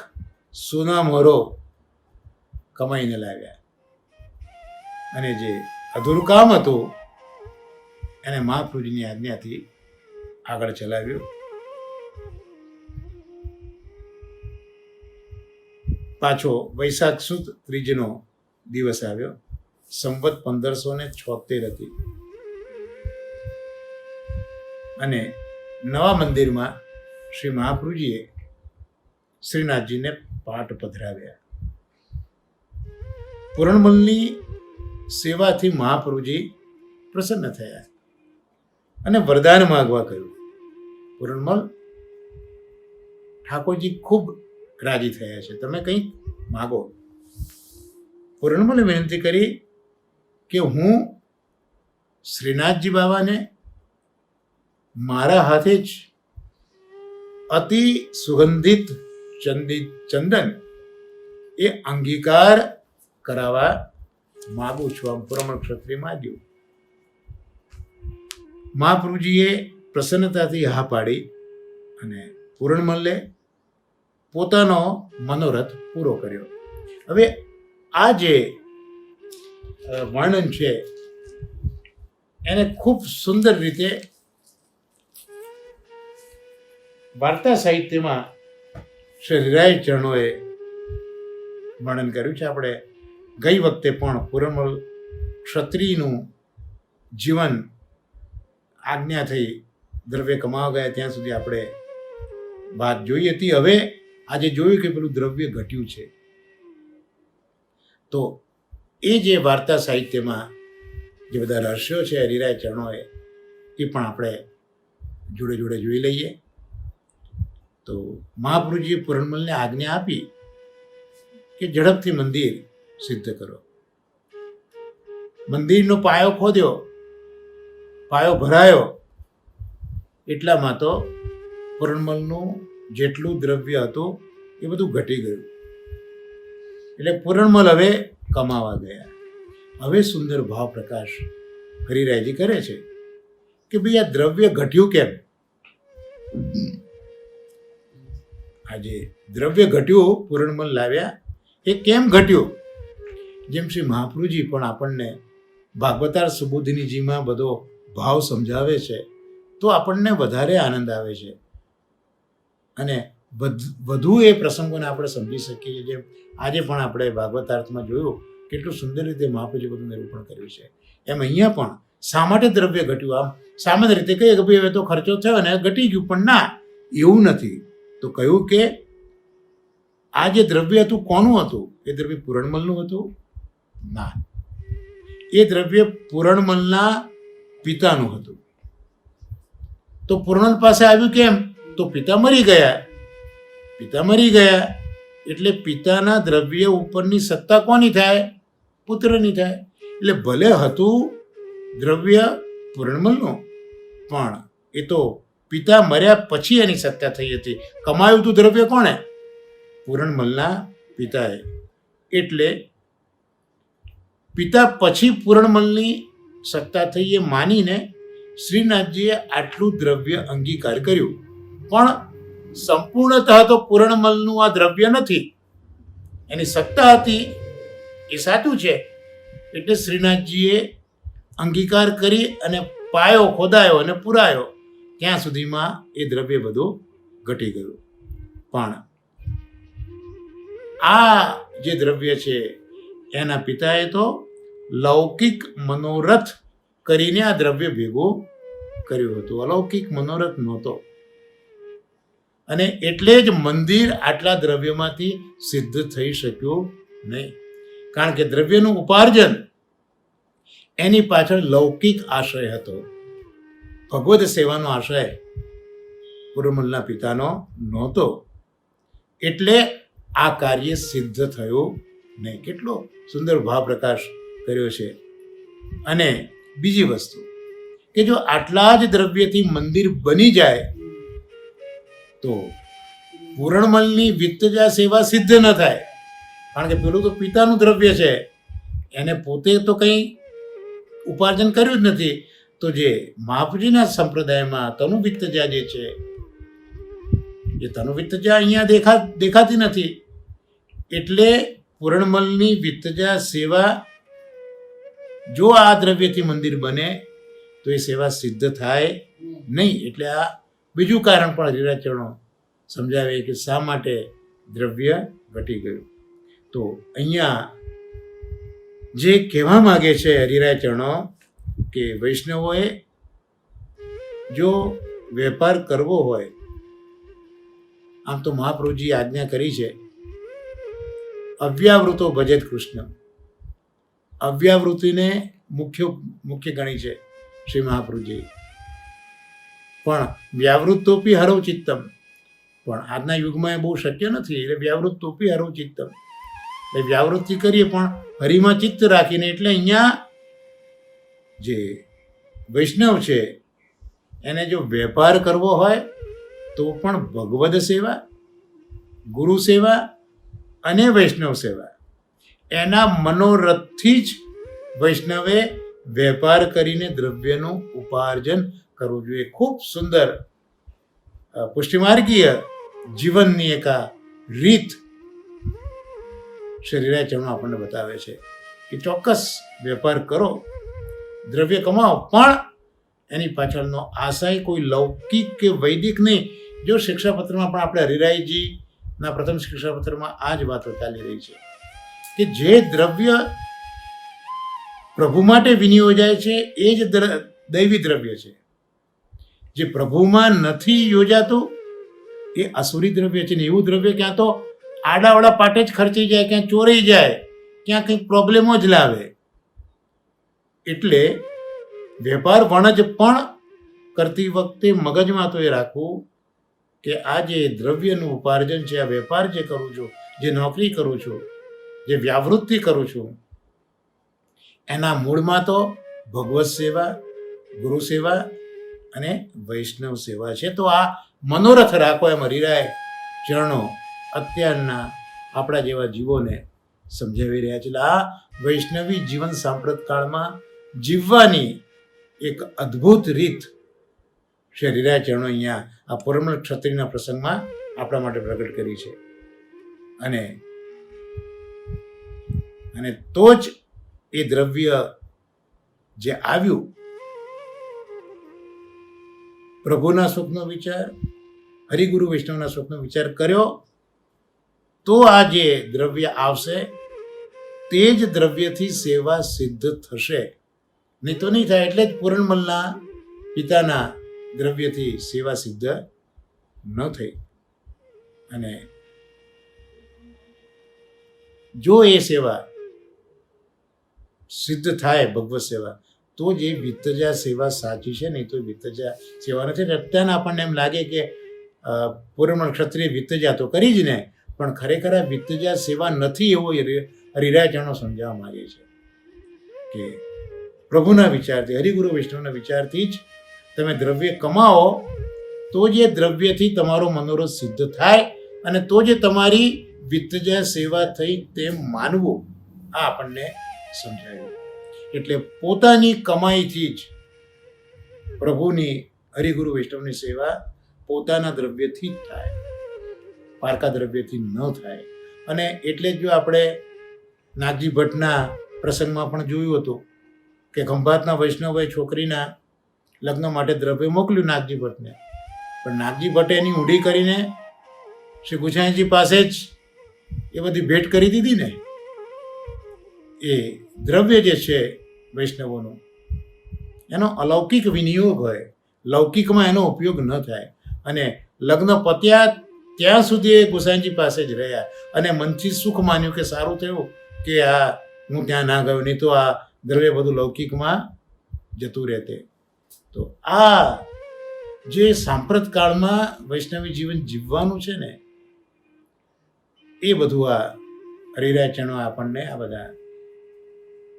સોનામોરો કમાઈને લાવ્યા. અને જે અધૂરું કામ હતું એને મહાપ્રભુજીની આજ્ઞાથી આગળ ચલાવ્યું. પાછો વૈશાખ સુદ ત્રીજનો દિવસ આવ્યો. સંવત 1576 હતી અને નવા મંદિરમાં શ્રી મહાપ્રભુજીએ શ્રીનાથજીને પાઠ પધરાવ્યા. પુરણમલની સેવાથી મહાપ્રભુજી પ્રસન્ન થયા અને વરદાન માગવા કહ્યું. પુરણમલ, ઠાકોરજી ખૂબ રાજી થયા છે, તમે કંઈક માગો. પુરણમલે વિનંતી કરી કે હું શ્રીનાથજી બાબાને મારા હાથે જ અતિ સુગંધિત ચંદન એ અંગીકાર કરાવવા માગું છું. આમ પુરમલ ક્ષત્રિય માગ્યું. મહાપ્રભુજીએ પ્રસન્નતાથી હા પાડી અને પૂરણમલ્લે પોતાનો મનોરથ પૂરો કર્યો. હવે આ જે વર્ણન છે એને ખૂબ સુંદર રીતે વાર્તા સાહિત્યમાં શ્રી હરિરાય ચરણોએ વર્ણન કર્યું છે. આપણે ગઈ વખતે પણ પૂરણમલ ક્ષત્રિયનું જીવન આજ્ઞા થઈ દ્રવ્ય કમાવા ગયા ત્યાં સુધી આપણે વાત જોઈ હતી. હવે આજે જોયું કે પેલું દ્રવ્ય ઘટ્યું છે, તો એ જે વાર્તા સાહિત્યમાં જે બધા રહસ્યો છે હરિરાય ચરણોએ એ પણ આપણે જોડે જોડે જોઈ લઈએ. તો મહાપ્રભુજીએ પૂરણમલને આજ્ઞા આપી કે ઝડપથી મંદિર સિદ્ધ કરો. મંદિરનો પાયો ખોદ્યો, પાયો ભરાયો, એટલામાં તો પૂરણમલનું જેટલું દ્રવ્ય હતું એ બધું ઘટી ગયું. એટલે પૂરણમલ હવે કમાવા ગયા. હવે સુંદર ભાવ પ્રકાશ હરિરાયજી કરે છે કે ભાઈ આ દ્રવ્ય ઘટ્યું કેમ? આજે દ્રવ્ય ઘટ્યું પૂરણમલ લાવ્યા, એ કેમ ઘટ્યું? જેમ શ્રી મહાપ્રભુજી પણ આપણને ભાગવતાર સુબોધિનીજીમાં બધો ભાવ સમજાવે છે તો આપણને વધારે આનંદ આવે છે અને વધુ એ પ્રસંગોને આપણે સમજી શકીએ. જેમ આજે પણ આપણે ભાગવતાર્થમાં જોયું કેટલું સુંદર રીતે મહાપ્રભુજી બધું નિરૂપણ કર્યું છે, એમ અહીંયા પણ શા માટે દ્રવ્ય ઘટ્યું? આમ સામાન્ય રીતે કહીએ કે ભાઈ હવે તો ખર્ચો થયો ને ઘટી ગયું, પણ ના, એવું નથી. તો કહ્યું કે આ જે દ્રવ્ય હતું કોનું હતું? એ દ્રવ્ય પૂરણમલનું હતું? ના, એ દ્રવ્ય પૂરણમલના પિતાનું હતું. તો પૂરણમલ પાસે આવ્યું કેમ? તો પિતા મરી ગયા. પિતા મરી ગયા એટલે પિતાના દ્રવ્ય ઉપરની સત્તા કોની થાય? પુત્રની થાય. એટલે ભલે હતું દ્રવ્ય પૂરણમલનું, પણ એ તો પિતા મર્યા પછી એની સત્તા થઈ હતી. કમાયું હતું દ્રવ્ય કોણે? પૂરણમલના પિતાએ. એટલે પિતા પછી પૂરણમલની સત્તા થઈ એ માનીને શ્રીનાથજીએ આટલું દ્રવ્ય અંગીકાર કર્યું. પણ સંપૂર્ણતઃ તો પૂરણમલનું આ દ્રવ્ય નથી, એની સત્તા હતી એ સાચું છે. એટલે શ્રીનાથજીએ અંગીકાર કરી અને પાયો ખોદાયો અને પુરાયો, ત્યાં સુધીમાં એ દ્રવ્ય બધું ઘટી ગયું. પણ આ જે દ્રવ્ય છે એના પિતાએ તો લૌકિક મનોરથ કરીને આ દ્રવ્ય ભેગું કર્યું હતું. અલૌકિક મનોરથ નહોતો અને એટલે જ મંદિર આટલા દ્રવ્યમાંથી સિદ્ધ થઈ શક્યું નહીં. કારણ કે દ્રવ્યનું ઉપાર્જન એની પાછળ લૌકિક આશય હતો. ભગવદ સેવાનો આશય પૂરણમલના પિતાનો નહોતો. એટલે આ કાર્ય સિદ્ધ થયું નહીં. કેટલો સુંદર ભાવ પ્રકાશ કર્યો છે. અને બીજી વસ્તુ કે જો આટલા જ દ્રવ્યથી મંદિર બની જાય તો પૂરણમલની વિત્તજા સેવા સિદ્ધ ન થાય. કારણ કે પેલું તો પિતાનું દ્રવ્ય છે, એને પોતે તો કંઈ ઉપાર્જન કર્યું જ નથી. તો જે મહાપ્રભુજીના સંપ્રદાયમાં તનુ વિત્તજા જે છે એ તનુ વિત્તજા અહીંયા દેખાતી નથી. એટલે પૂરણમલની વિત્તજા સેવા જો આ દ્રવ્યથી મંદિર બને તો એ સેવા સિદ્ધ થાય નહીં. એટલે આ બીજું કારણ પણ હરિરાય ચરણો સમજાવે કે શા માટે દ્રવ્ય ઘટી ગયું. તો અહીંયા જે કહેવા માગે છે હરિરાય ચરણો કે વૈષ્ણવોએ જો વેપાર કરવો હોય, આમ તો મહાપ્રભુજી આજ્ઞા કરી છે અવ્યાવૃતો ભજેત કૃષ્ણ. અવ્યાવૃતિને મુખ્ય ગણી છે શ્રી મહાપ્રભુજી. પણ વ્યાવૃત તોપી હરવ ચિત્તમ, પણ આજના યુગમાં એ બહુ શક્ય નથી. એટલે વ્યાવૃત તોપી હરવ ચિત્તમ, એટલે વ્યાવૃત્તિ કરીએ પણ હરિમાં ચિત્ત રાખીને. એટલે અહીંયા જે વૈષ્ણવ છે એને જો વેપાર કરવો હોય તો પણ ભગવદ સેવા, ગુરુ સેવા અને વૈષ્ણવ સેવા એના મનોરથથી જ વૈષ્ણવે વેપાર કરીને દ્રવ્યનું ઉપાર્જન કરવું જોઈએ. ખૂબ સુંદર પુષ્ટિમાર્ગીય જીવનની એક આ રીત શ્રી રીરાય ચરણો આપણને બતાવે છે કે ચોક્કસ વેપાર કરો, દ્રવ્ય કમાઓ, પણ એની પાછળનો આશય કોઈ લૌકિક કે વૈદિક નહીં. જો શિક્ષાપત્રમાં પણ આપણે હરિરાયજીના પ્રથમ શિક્ષાપત્રમાં આ જ વાતો ચાલી રહી છે કે જે દ્રવ્ય પ્રભુ માટે વિનિયોજાય છે એ જ દૈવી દ્રવ્ય છે. જે પ્રભુમાં નથી યોજાતું એ અસુરી દ્રવ્ય છે. ને એવું દ્રવ્ય ક્યાં તો આડાવડા પાટે જ ખર્ચી જાય, ક્યાં ચોરાઈ જાય, ક્યાં કંઈક પ્રોબ્લેમો જ લાવે. એટલે વેપાર વણજ પણ કરતી વખતે મગજમાં તો એ રાખવું કે આ જે દ્રવ્યનું ઉપાર્જન છે, આ વેપાર જે કરું છું, જે નોકરી કરું છું, જે વ્યાવૃત્તિ કરું છું, એના મૂળમાં તો ભગવત સેવા, ગુરુ સેવા અને વૈષ્ણવ સેવા છે. તો આ મનોરથ રાખો એમ હરિરાય ચરણો અત્યારના આપણા જેવા જીવોને સમજાવી રહ્યા છે. એટલે આ વૈષ્ણવી જીવન સાંપ્રત કાળમાં જીવવાની એક અદ્ભુત રીત શ્રી હરિરાય ચરણો અહીંયા આ પુરમલ ક્ષત્રિયના પ્રસંગમાં આપણા માટે પ્રગટ કરી છે. અને તો જ એ દ્રવ્ય જે આવ્યું, પ્રભુના સુખનો વિચાર, હરિગુરુ વૈષ્ણવના સુખનો વિચાર કર્યો તો આ જે દ્રવ્ય આવશે તે જ દ્રવ્યથી સેવા સિદ્ધ થશે, નહીં તો નહીં થાય. એટલે જ પૂરણમલના પિતાના દ્રવ્યથી સેવા સિદ્ધ ન થઈ. અને જો એ સેવા સિદ્ધ થાય, ભગવત સેવા, તો જ એ વિત્તજા સેવા સાચી છે, નહીં તો વિત્તજા સેવા નથી. અત્યારના આપણને એમ લાગે કે પૂર્ણ ક્ષત્રિય વિત્તજા તો કરી જ ને, પણ ખરેખર આ વિત્તજા સેવા નથી એવો હરિરાય ચરણો સમજાવવા માંગે છે કે પ્રભુના વિચારથી, હરિગુરુ વૈષ્ણવના વિચારથી જ તમે દ્રવ્ય કમાઓ તો જ એ દ્રવ્યથી તમારો મનોરથ સિદ્ધ થાય અને તો જ તમારી વિત્તજા સેવા થઈ તેમ માનવું. આ આપણને સમજાયું. એટલે પોતાની કમાઈથી જ પ્રભુની, હરિગુરુ વૈષ્ણવની સેવા પોતાના દ્રવ્યથી જ થાય, પારકા દ્રવ્યથી ન થાય. અને એટલે જ જો આપણે નાગજી ભટ્ટના પ્રસંગમાં પણ જોયું હતું કે ખંભાતના વૈષ્ણવભાઈ છોકરીના લગ્ન માટે દ્રવ્ય મોકલ્યું નાગજી ભટ્ટને, પણ નાગજી ભટ્ટે એની ઊંડી કરીને શ્રી ગુસાઈજી પાસે જ એ બધી ભેટ કરી દીધી ને. એ દ્રવ્ય જે છે વૈષ્ણવોનું, એનો અલૌકિક વિનિયોગ હોય, લૌકિકમાં એનો ઉપયોગ ન થાય. અને લગ્ન પત્યા ત્યાં સુધી એ ગુસાઈજી પાસે જ રહ્યા અને મનથી સુખ માન્યું કે સારું થયું કે આ હું ત્યાં ના ગયો, નહીં તો આ દ્રવ્ય બધું લૌકિકમાં જતું રહેતે. તો આ જે સાંપ્રત કાળમાં વૈષ્ણવી જીવન જીવવાનું છે ને, એ બધું આ હરિરાય ચરણો આપણને આ બધા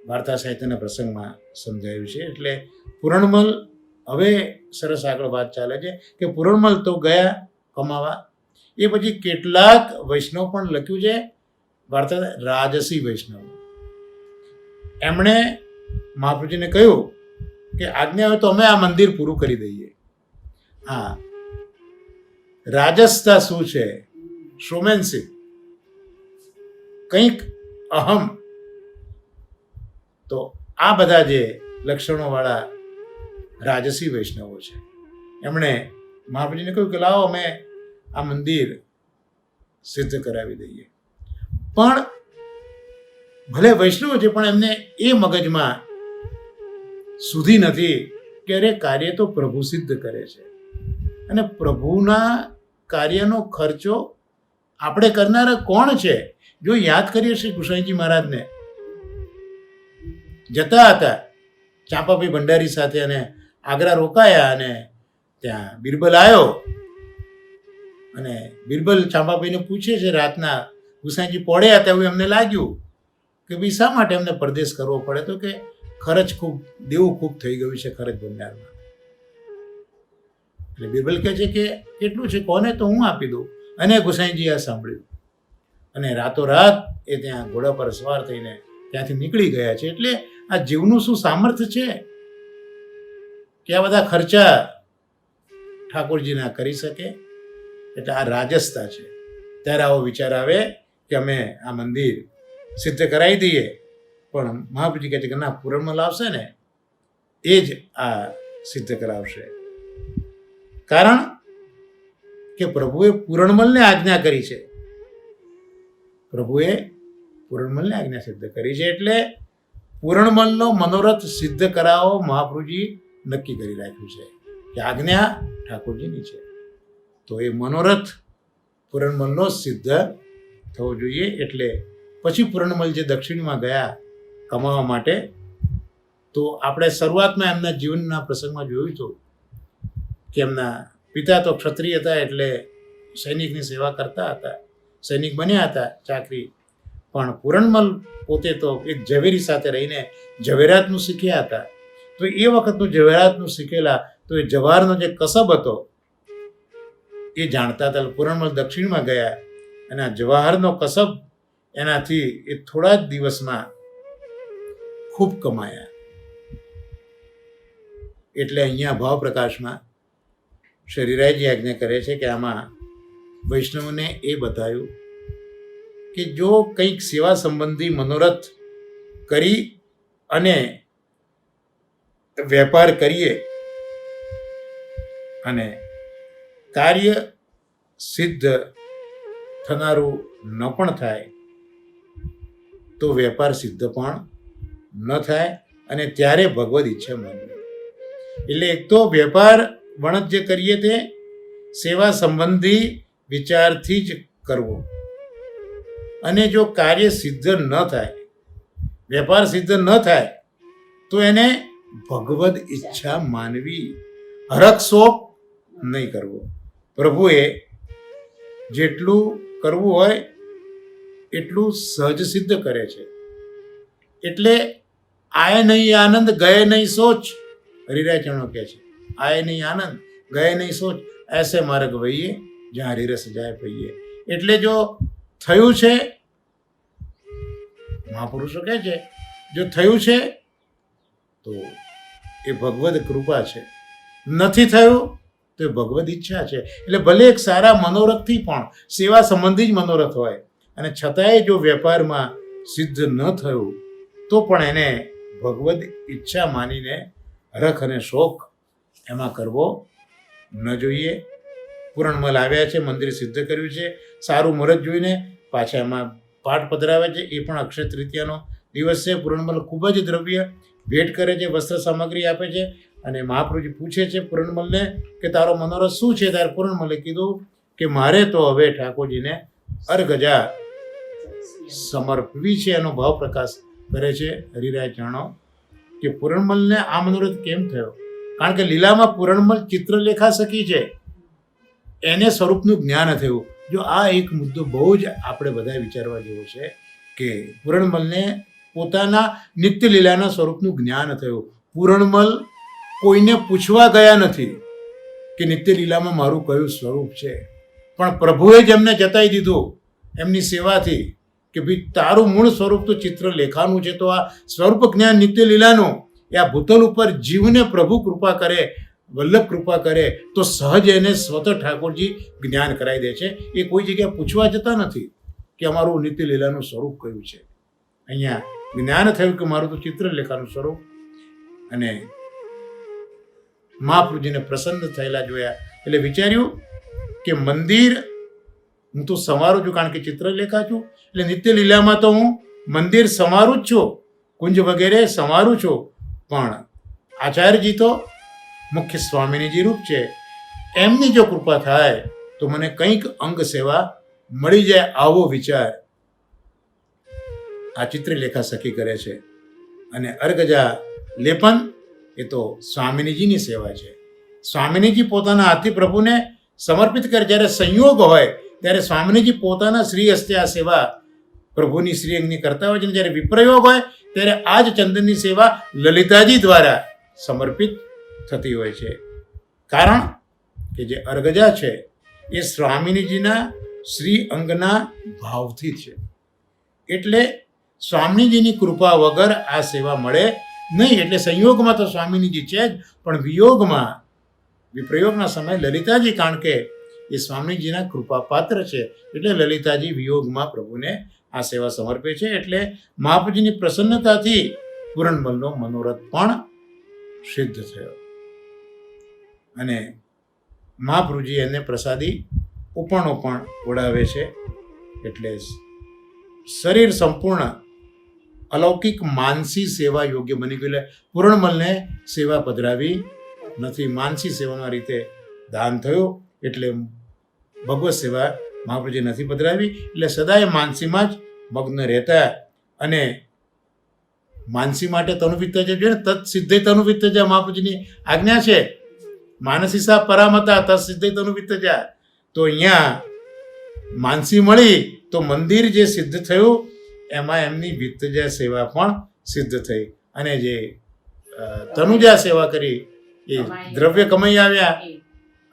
વાર્તા સાહિત્યના પ્રસંગમાં સમજાયું છે. એટલે પૂરણમલ હવે સરસ આગળ વાત ચાલે છે કે પૂરણમલ તો ગયા કમાવા, એ પછી કેટલાક વૈષ્ણવ પણ લખ્યું છે વાર્તા, રાજસી વૈષ્ણવ. એમણે મહાપ્રભુજીને કહ્યું કે આજ્ઞા હોય તો અમે આ મંદિર પૂરું કરી દઈએ. હા, રાજસતા શું છે? શોમેનશીપ, કંઈક અહમ. તો આ બધા જે લક્ષણોવાળા રાજસી વૈષ્ણવો છે, એમણે મહાપ્રભુજીને કહ્યું કે લાવો અમે આ મંદિર સિદ્ધ કરાવી દઈએ. પણ ભલે વૈષ્ણવ છે, પણ એમને એ મગજમાં સુધી નથી કે અરે કાર્ય તો પ્રભુ સિદ્ધ કરે છે અને પ્રભુના કાર્યનો ખર્ચો આપણે કરનારા કોણ છે? જો યાદ કરીએ શ્રી ગુસાઈજી મહારાજને, જતા હતા ચાંપાભાઈ ભંડારી સાથે અને આગ્રા રોકાયા અને ત્યાં બિરબલ આવ્યો અને બિરબલ ચાંપાભાઈને પૂછે છે રાતના, ગુસાઈજી પડ્યા હતા એવું એમને લાગ્યું કે ભાઈ શા માટે એમને પરદેશ કરવો પડે? તો કે ખર્ચ ખૂબ, દેવું ખૂબ થઈ ગયું છે ખર્ચ ભંડારમાં. એટલે બિરબલ કહે છે કે કેટલું છે, કોને? તો હું આપી દઉં. અને ગુસાઈજી આ સાંભળ્યું અને રાતોરાત એ ત્યાં ઘોડા પર સવાર થઈને ત્યાંથી નીકળી ગયા છે. એટલે આ જીવનું શું સામર્થ્ય છે કે આ બધા ખર્ચા ઠાકોરજી ના કરી શકે, એટલે આ રાજસ્થા છે. ત્યારે આવો વિચાર આવે કે અમે આ મંદિર સિદ્ધ કરાવી દઈએ. પણ મહાપ્રભુજી કહે છે કે ના, પૂરણમલ આવશે ને એ જ આ સિદ્ધ કરાવશે. કારણ કે પ્રભુએ પૂરણમલને આજ્ઞા કરી છે. પ્રભુએ પૂરણમલને આજ્ઞા સિદ્ધ કરી છે, એટલે પૂરણમલનો મનોરથ સિદ્ધ કરાવો મહાપ્રભુજી નક્કી કરી રાખ્યું છે કે આજ્ઞા ઠાકોરજીની છે. તો એ મનોરથ પૂરણમલનો સિદ્ધ થવો જોઈએ. એટલે પછી પૂરણમલ જે દક્ષિણમાં ગયા કમાવા માટે, તો આપણે શરૂઆતમાં એમના જીવનના પ્રસંગમાં જોયું હતું કે એમના પિતા તો ક્ષત્રિય હતા, એટલે સૈનિકની સેવા કરતા હતા, સૈનિક બન્યા હતા ચાકરી. પણ પૂરણમલ પોતે તો એક ઝવેરી સાથે રહીને ઝવેરાતનું શીખ્યા હતા. તો એ વખતનું ઝવેરાતનું શીખેલા, તો એ જવારનો જે કસબ હતો એ જાણતા હતા. પૂરણમલ દક્ષિણમાં ગયા અને આ જવાહરનો કસબ એનાથી એ થોડા જ દિવસમાં ખૂબ કમાયા. એટલે અહીંયા ભાવ પ્રકાશમાં શરીરાયજી આજ્ઞા કરે છે કે આમાં વૈષ્ણવને એ બતાવ્યું કે જો કંઈક સેવા સંબંધી મનોરથ કરી અને વેપાર કરીએ અને કાર્ય સિદ્ધ થનારું ન પણ થાય, તો વેપાર સિદ્ધ પણ ન થાય, અને ત્યારે ભગવદ ઈચ્છા માનવી. એટલે એક તો વેપાર વણત જે કરીએ તે સેવા સંબંધી વિચારથી જ કરવો, અને જો કાર્ય સિદ્ધ ન થાય, વેપાર સિદ્ધ ન થાય, તો એને ભગવદ ઈચ્છા માનવી, હરખ શોખ નહીં કરવો. પ્રભુએ જેટલું કરવું હોય એટલું સહજ સિદ્ધ કરે છે. એટલે આય નહીં આનંદ, ગયે નહીં સોચ, હરિરાય ચરણો કહે છે, આય નહીં આનંદ, ગયે નહીં સોચ, એસે માર્ગ વહીએ જ્યાં હરિરસ જાય પહીએ. એટલે જો થયું છે, મહાપુરુષો કહે છે, જો થયું છે તો એ ભગવદ કૃપા છે, નથી થયું તો એ ભગવદ ઈચ્છા છે. એટલે ભલે એક સારા મનોરથથી પણ સેવા સંબંધી જ મનોરથ હોય, અને છતાંય જો વેપારમાં સિદ્ધ ન થયું, તો પણ એને ભગવદ ઈચ્છા માનીને રખ અને શોખ એમાં કરવો ન જોઈએ. પૂરણમલ આવ્યા છે, મંદિર સિદ્ધ કર્યું છે, સારું મુહૂર્ત જોઈને પાછા એમાં પાઠ પધરાવે છે. એ પણ અક્ષય તૃતીયાનો દિવસ છે. પૂરણમલ ખૂબ જ દ્રવ્ય ભેટ કરે છે, વસ્ત્ર સામગ્રી આપે છે. અને મહાપ્રભુજી પૂછે છે પૂરણમલને કે તારો મનોરથ શું છે? ત્યારે પૂરણમલે કીધું કે મારે તો હવે ઠાકોરજીને અર્ઘજા સમર્પવી છે. એનો ભાવ પ્રકાશ કરે છે હરિરાય ચરણો કે પૂરણમલને આ મનોરથ કેમ થયો? કારણ કે લીલામાં પૂરણમલ ચિત્રલેખા સખી છે, એને સ્વરૂપનું જ્ઞાન થયું. જો આ એક મુદ્દો બહુ જ આપણે બધા વિચારવા જેવો છે કે પૂરણમલને પોતાના નિત્ય લીલાના સ્વરૂપનું જ્ઞાન થયું. પૂરણમલ કોઈને પૂછવા ગયા નથી કે નિત્ય લીલામાં મારું કયું સ્વરૂપ છે, પણ પ્રભુએ જ એમને જતાવી દીધું એમની સેવાથી કે ભાઈ તારું મૂળ સ્વરૂપ તો ચિત્ર લેખાનું છે. તો આ સ્વરૂપ જ્ઞાન નિત્ય લીલાનું એ આ ભૂતલ ઉપર જીવને પ્રભુ કૃપા કરે, વલ્લભ કૃપા કરે, તો સહજ એને સ્વતઃ ઠાકોરજી જ્ઞાન કરાવી દે છે. એ કોઈ જગ્યાએ પૂછવા જતા નથી કે અમારું નિત્ય લીલાનું સ્વરૂપ કયું છે. અહીંયા જ્ઞાન થયું કે મારું તો ચિત્ર લેખાનું સ્વરૂપ. અને મહાપ્રભુજીને પ્રસન્ન થયેલા જોયા એટલે વિચાર્યું કે મંદિર હું તો સંવારું છું, કારણ કે ચિત્રલેખા છું, એટલે નિત્ય લીલામાં તો હું મંદિર સંવારું જ છું, કુંજ વગેરે સંવારું છું, પણ આચાર્યજી તો મુખ્ય સ્વામિનીજી રૂપ છે, એમની જો કૃપા થાય તો મને કંઈક અંગ સેવા મળી જાય, આવો વિચાર આ ચિત્રલેખા સખી કરે છે. અને અર્ગજા લેપન એ તો સ્વામિનીજીની સેવા છે. સ્વામિનીજી પોતાના હાથથી પ્રભુને સમર્પિત કરે. જ્યારે સંયોગ હોય ત્યારે સ્વામિનીજી પોતાના શ્રી હસ્તે આ સેવા પ્રભુની શ્રી અંગની કરતા હોય છે. જ્યારે વિપ્રયોગ હોય ત્યારે આ જ ચંદનની સેવા લલિતાજી દ્વારા સમર્પિત થતી હોય છે. કારણ કે જે અર્ગજા છે એ સ્વામિનીજીના શ્રી અંગના ભાવથી છે. એટલે સ્વામીજીની કૃપા વગર આ સેવા મળે નહીં, એટલે સંયોગમાં તો સ્વામીજી છે જ, પણ વિયોગમાં વિપ્રયોગના સમયે લલિતાજી, કારણ કે એ સ્વામીજીના કૃપાપાત્ર છે, એટલે લલિતાજી વિયોગમાં પ્રભુને આ સેવા સમર્પે છે. એટલે મહાપ્રભુજીની પ્રસન્નતાથી પૂરણમલનો મનોરથ પણ સિદ્ધ થયો અને મહાપ્રભુજી એને પ્રસાદી ઉપણો પણ ઉડાવે છે. એટલે શરીર સંપૂર્ણ અલૌકિક માનસી સેવા યોગ્ય બની ગયું. પૂરણમલને સેવા પધરાવી નથી, માનસી સેવાના રીતે દાન થયું, એટલે ભગવત સેવા મહાપ્રભુજી નથી પધરાવી. એટલે સદાય માનસીમાં જ મગ્ન રહેતા. અને માનસી માટે તનુવિત્તજા જોઈએ ને, તત્ સિદ્ધે તનુવિત્તજા મહાપ્રભુજીની આજ્ઞા છે. માનસીસા પરામતા તત્ સિદ્ધે તનુવિત્તજા. તો અહીંયા માનસી મળી તો મંદિર જે સિદ્ધ થયું એમાં એમની વિત્તજા સેવા પણ સિદ્ધ થઈ. અને જે તનુજા સેવા કરી એ દ્રવ્ય કમાઈ આવ્યા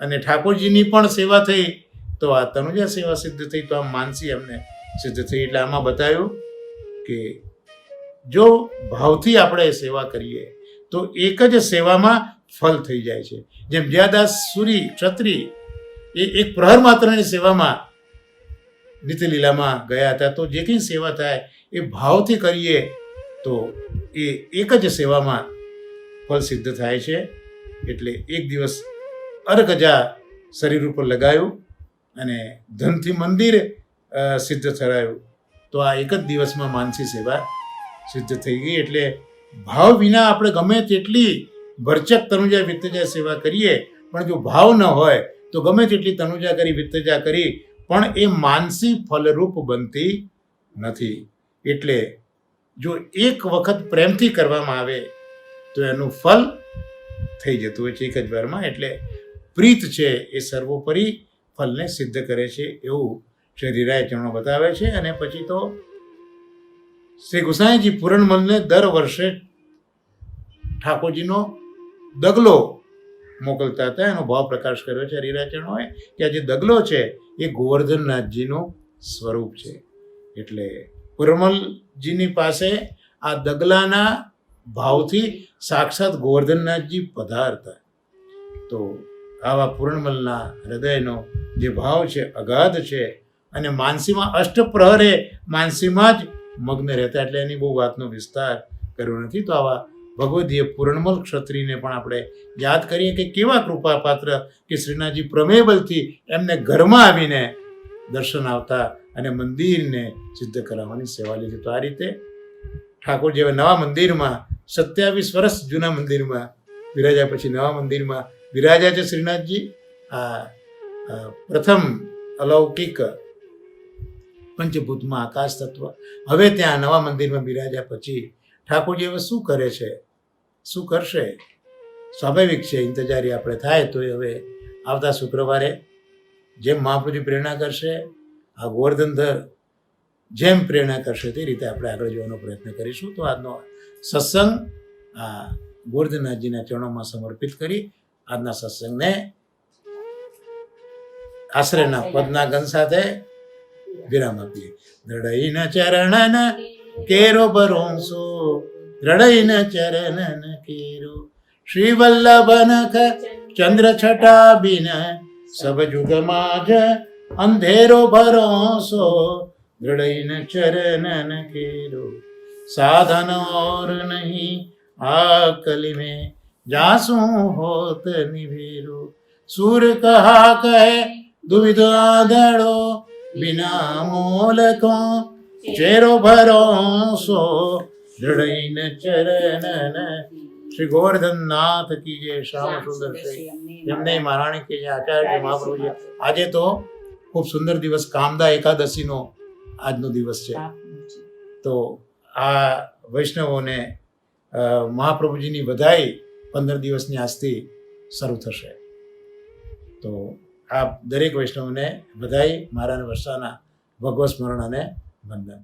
અને ઠાકોરજીની પણ સેવા થઈ, તો આ તનુજા સેવા સિદ્ધ થઈ, તો આ માનસી એમને સિદ્ધ થઈ. એટલે આમાં બતાવ્યું કે જો ભાવથી આપણે સેવા કરીએ તો એક જ સેવામાં ફલ થઈ જાય છે. જેમ જ્યાદાસ સુરી ક્ષત્રિય એ એક પ્રહર માત્રની સેવામાં નિત્યલીલામાં ગયા હતા, તો જે કંઈ સેવા થાય એ ભાવથી કરીએ તો એ એક જ સેવામાં ફળ સિદ્ધ થાય છે. એટલે એક દિવસ અર્ઘજા શરીર ઉપર લગાવ્યું અને ધનથી મંદિર સિદ્ધ થરાયું, તો આ એક જ દિવસમાં માનસી સેવા સિદ્ધ થઈ ગઈ. એટલે ભાવ વિના આપણે ગમે તેટલી ભરચક તનુજા વિત્તજા સેવા કરીએ, પણ જો ભાવ ન હોય તો ગમે તેટલી તનુજા કરી વિત્તજા કરી પણ એ માનસી ફલરૂપ બનતી નથી. એટલે જો એક વખત પ્રેમથી કરવામાં આવે તો એનું ફલ થઈ જતું હોય છે એક જ વારમાં. એટલે પ્રીત છે એ સર્વોપરી ફલને સિદ્ધ કરે છે, એવું શ્રી હરિરાય ચરણો બતાવે છે. અને પછી તો શ્રી ગુસાઈજી પૂરણમલને દર વર્ષે ઠાકોરજીનો દગલો મોકલતા હતા. એનો ભાવ પ્રકાશ કર્યો છે હરિરાય ચરણોએ કે આ જે દગલો છે એ ગોવર્ધનનાથજીનું સ્વરૂપ છે. એટલે પૂરણમલજીની પાસે આ દગલાના ભાવથી સાક્ષાત ગોવર્ધનનાથજી પધારતા. તો આવા પૂરણમલના હૃદયનો જે ભાવ છે અગાધ છે. અને માનસીમાં અષ્ટપ્રહરે માનસીમાં જ મગ્ન રહેતા, એટલે એની બહુ વાતનો વિસ્તાર કર્યો નથી. તો આવા ભગવદીય પૂરણમલ ક્ષત્રિયને પણ આપણે યાદ કરીએ કે કેવા કૃપાપાત્ર કે શ્રીનાથજી પ્રમેયબલથી એમને ઘરમાં આવીને દર્શન આવતા અને મંદિરને સિદ્ધ કરાવવાની સેવા લીધી. તો આ રીતે ઠાકોર જેવા નવા મંદિરમાં 27 વર્ષ જૂના મંદિરમાં બિરાજ્યા, પછી નવા મંદિરમાં બિરાજ્યા છે શ્રીનાથજી. આ પ્રથમ અલૌકિક પંચભૂતમાં આકાશ તત્વ. હવે ત્યાં નવા મંદિરમાં બિરાજ્યા પછી ઠાકોરજી હવે શું કરે છે, શું કરશે, સ્વાભાવિક છે ઇંતજારી આપણે થાય. તો હવે આવતા શુક્રવારે જેમ મહાપ્રભુજી પ્રેરણા કરશે, આ ગોવર્ધનધર જેમ પ્રેરણા કરશે તે રીતે આપણે આગળ જવાનો પ્રયત્ન કરીશું. તો આજનો સત્સંગ આ ગોવર્ધનનાથજીના ચરણોમાં સમર્પિત કરી આજના સત્સંગને આશ્રયના પદના ગંધ સાથે વિરામ આપીએ. દ્રઢઈન ચરણન કેરો ભરોસો, દ્રઢઈન ચરણન કેરો, શ્રી વલ્લભનખ ચંદ્ર છટા બિન સબ જુગ માજ અંધેરો ભરોસો, દ્રઢઈન ચરણન કેરો, साधन और नहीं आकल में जासू होत निभेरो, सूर कहा कहे दुविध आधड़ो, बिना मोल को चेरो भरोसो, दृढ़ चरणन. श्री गोवर्धन नाथ की जय. श्याम सुंदर से यमुने महाराणी की जय. आचार्य महाप्रभु जी. આજે તો ખૂબ સુંદર દિવસ કામદા એકાદશીનો આજનો દિવસ છે. તો આ વૈષ્ણવોને મહાપ્રભુજીની વધાઈ 15 દિવસની આજથી શરૂ થશે. તો આ દરેક વૈષ્ણવને વધાઈ, મારા વર્ષાના ભગવત સ્મરણ અને વંદન.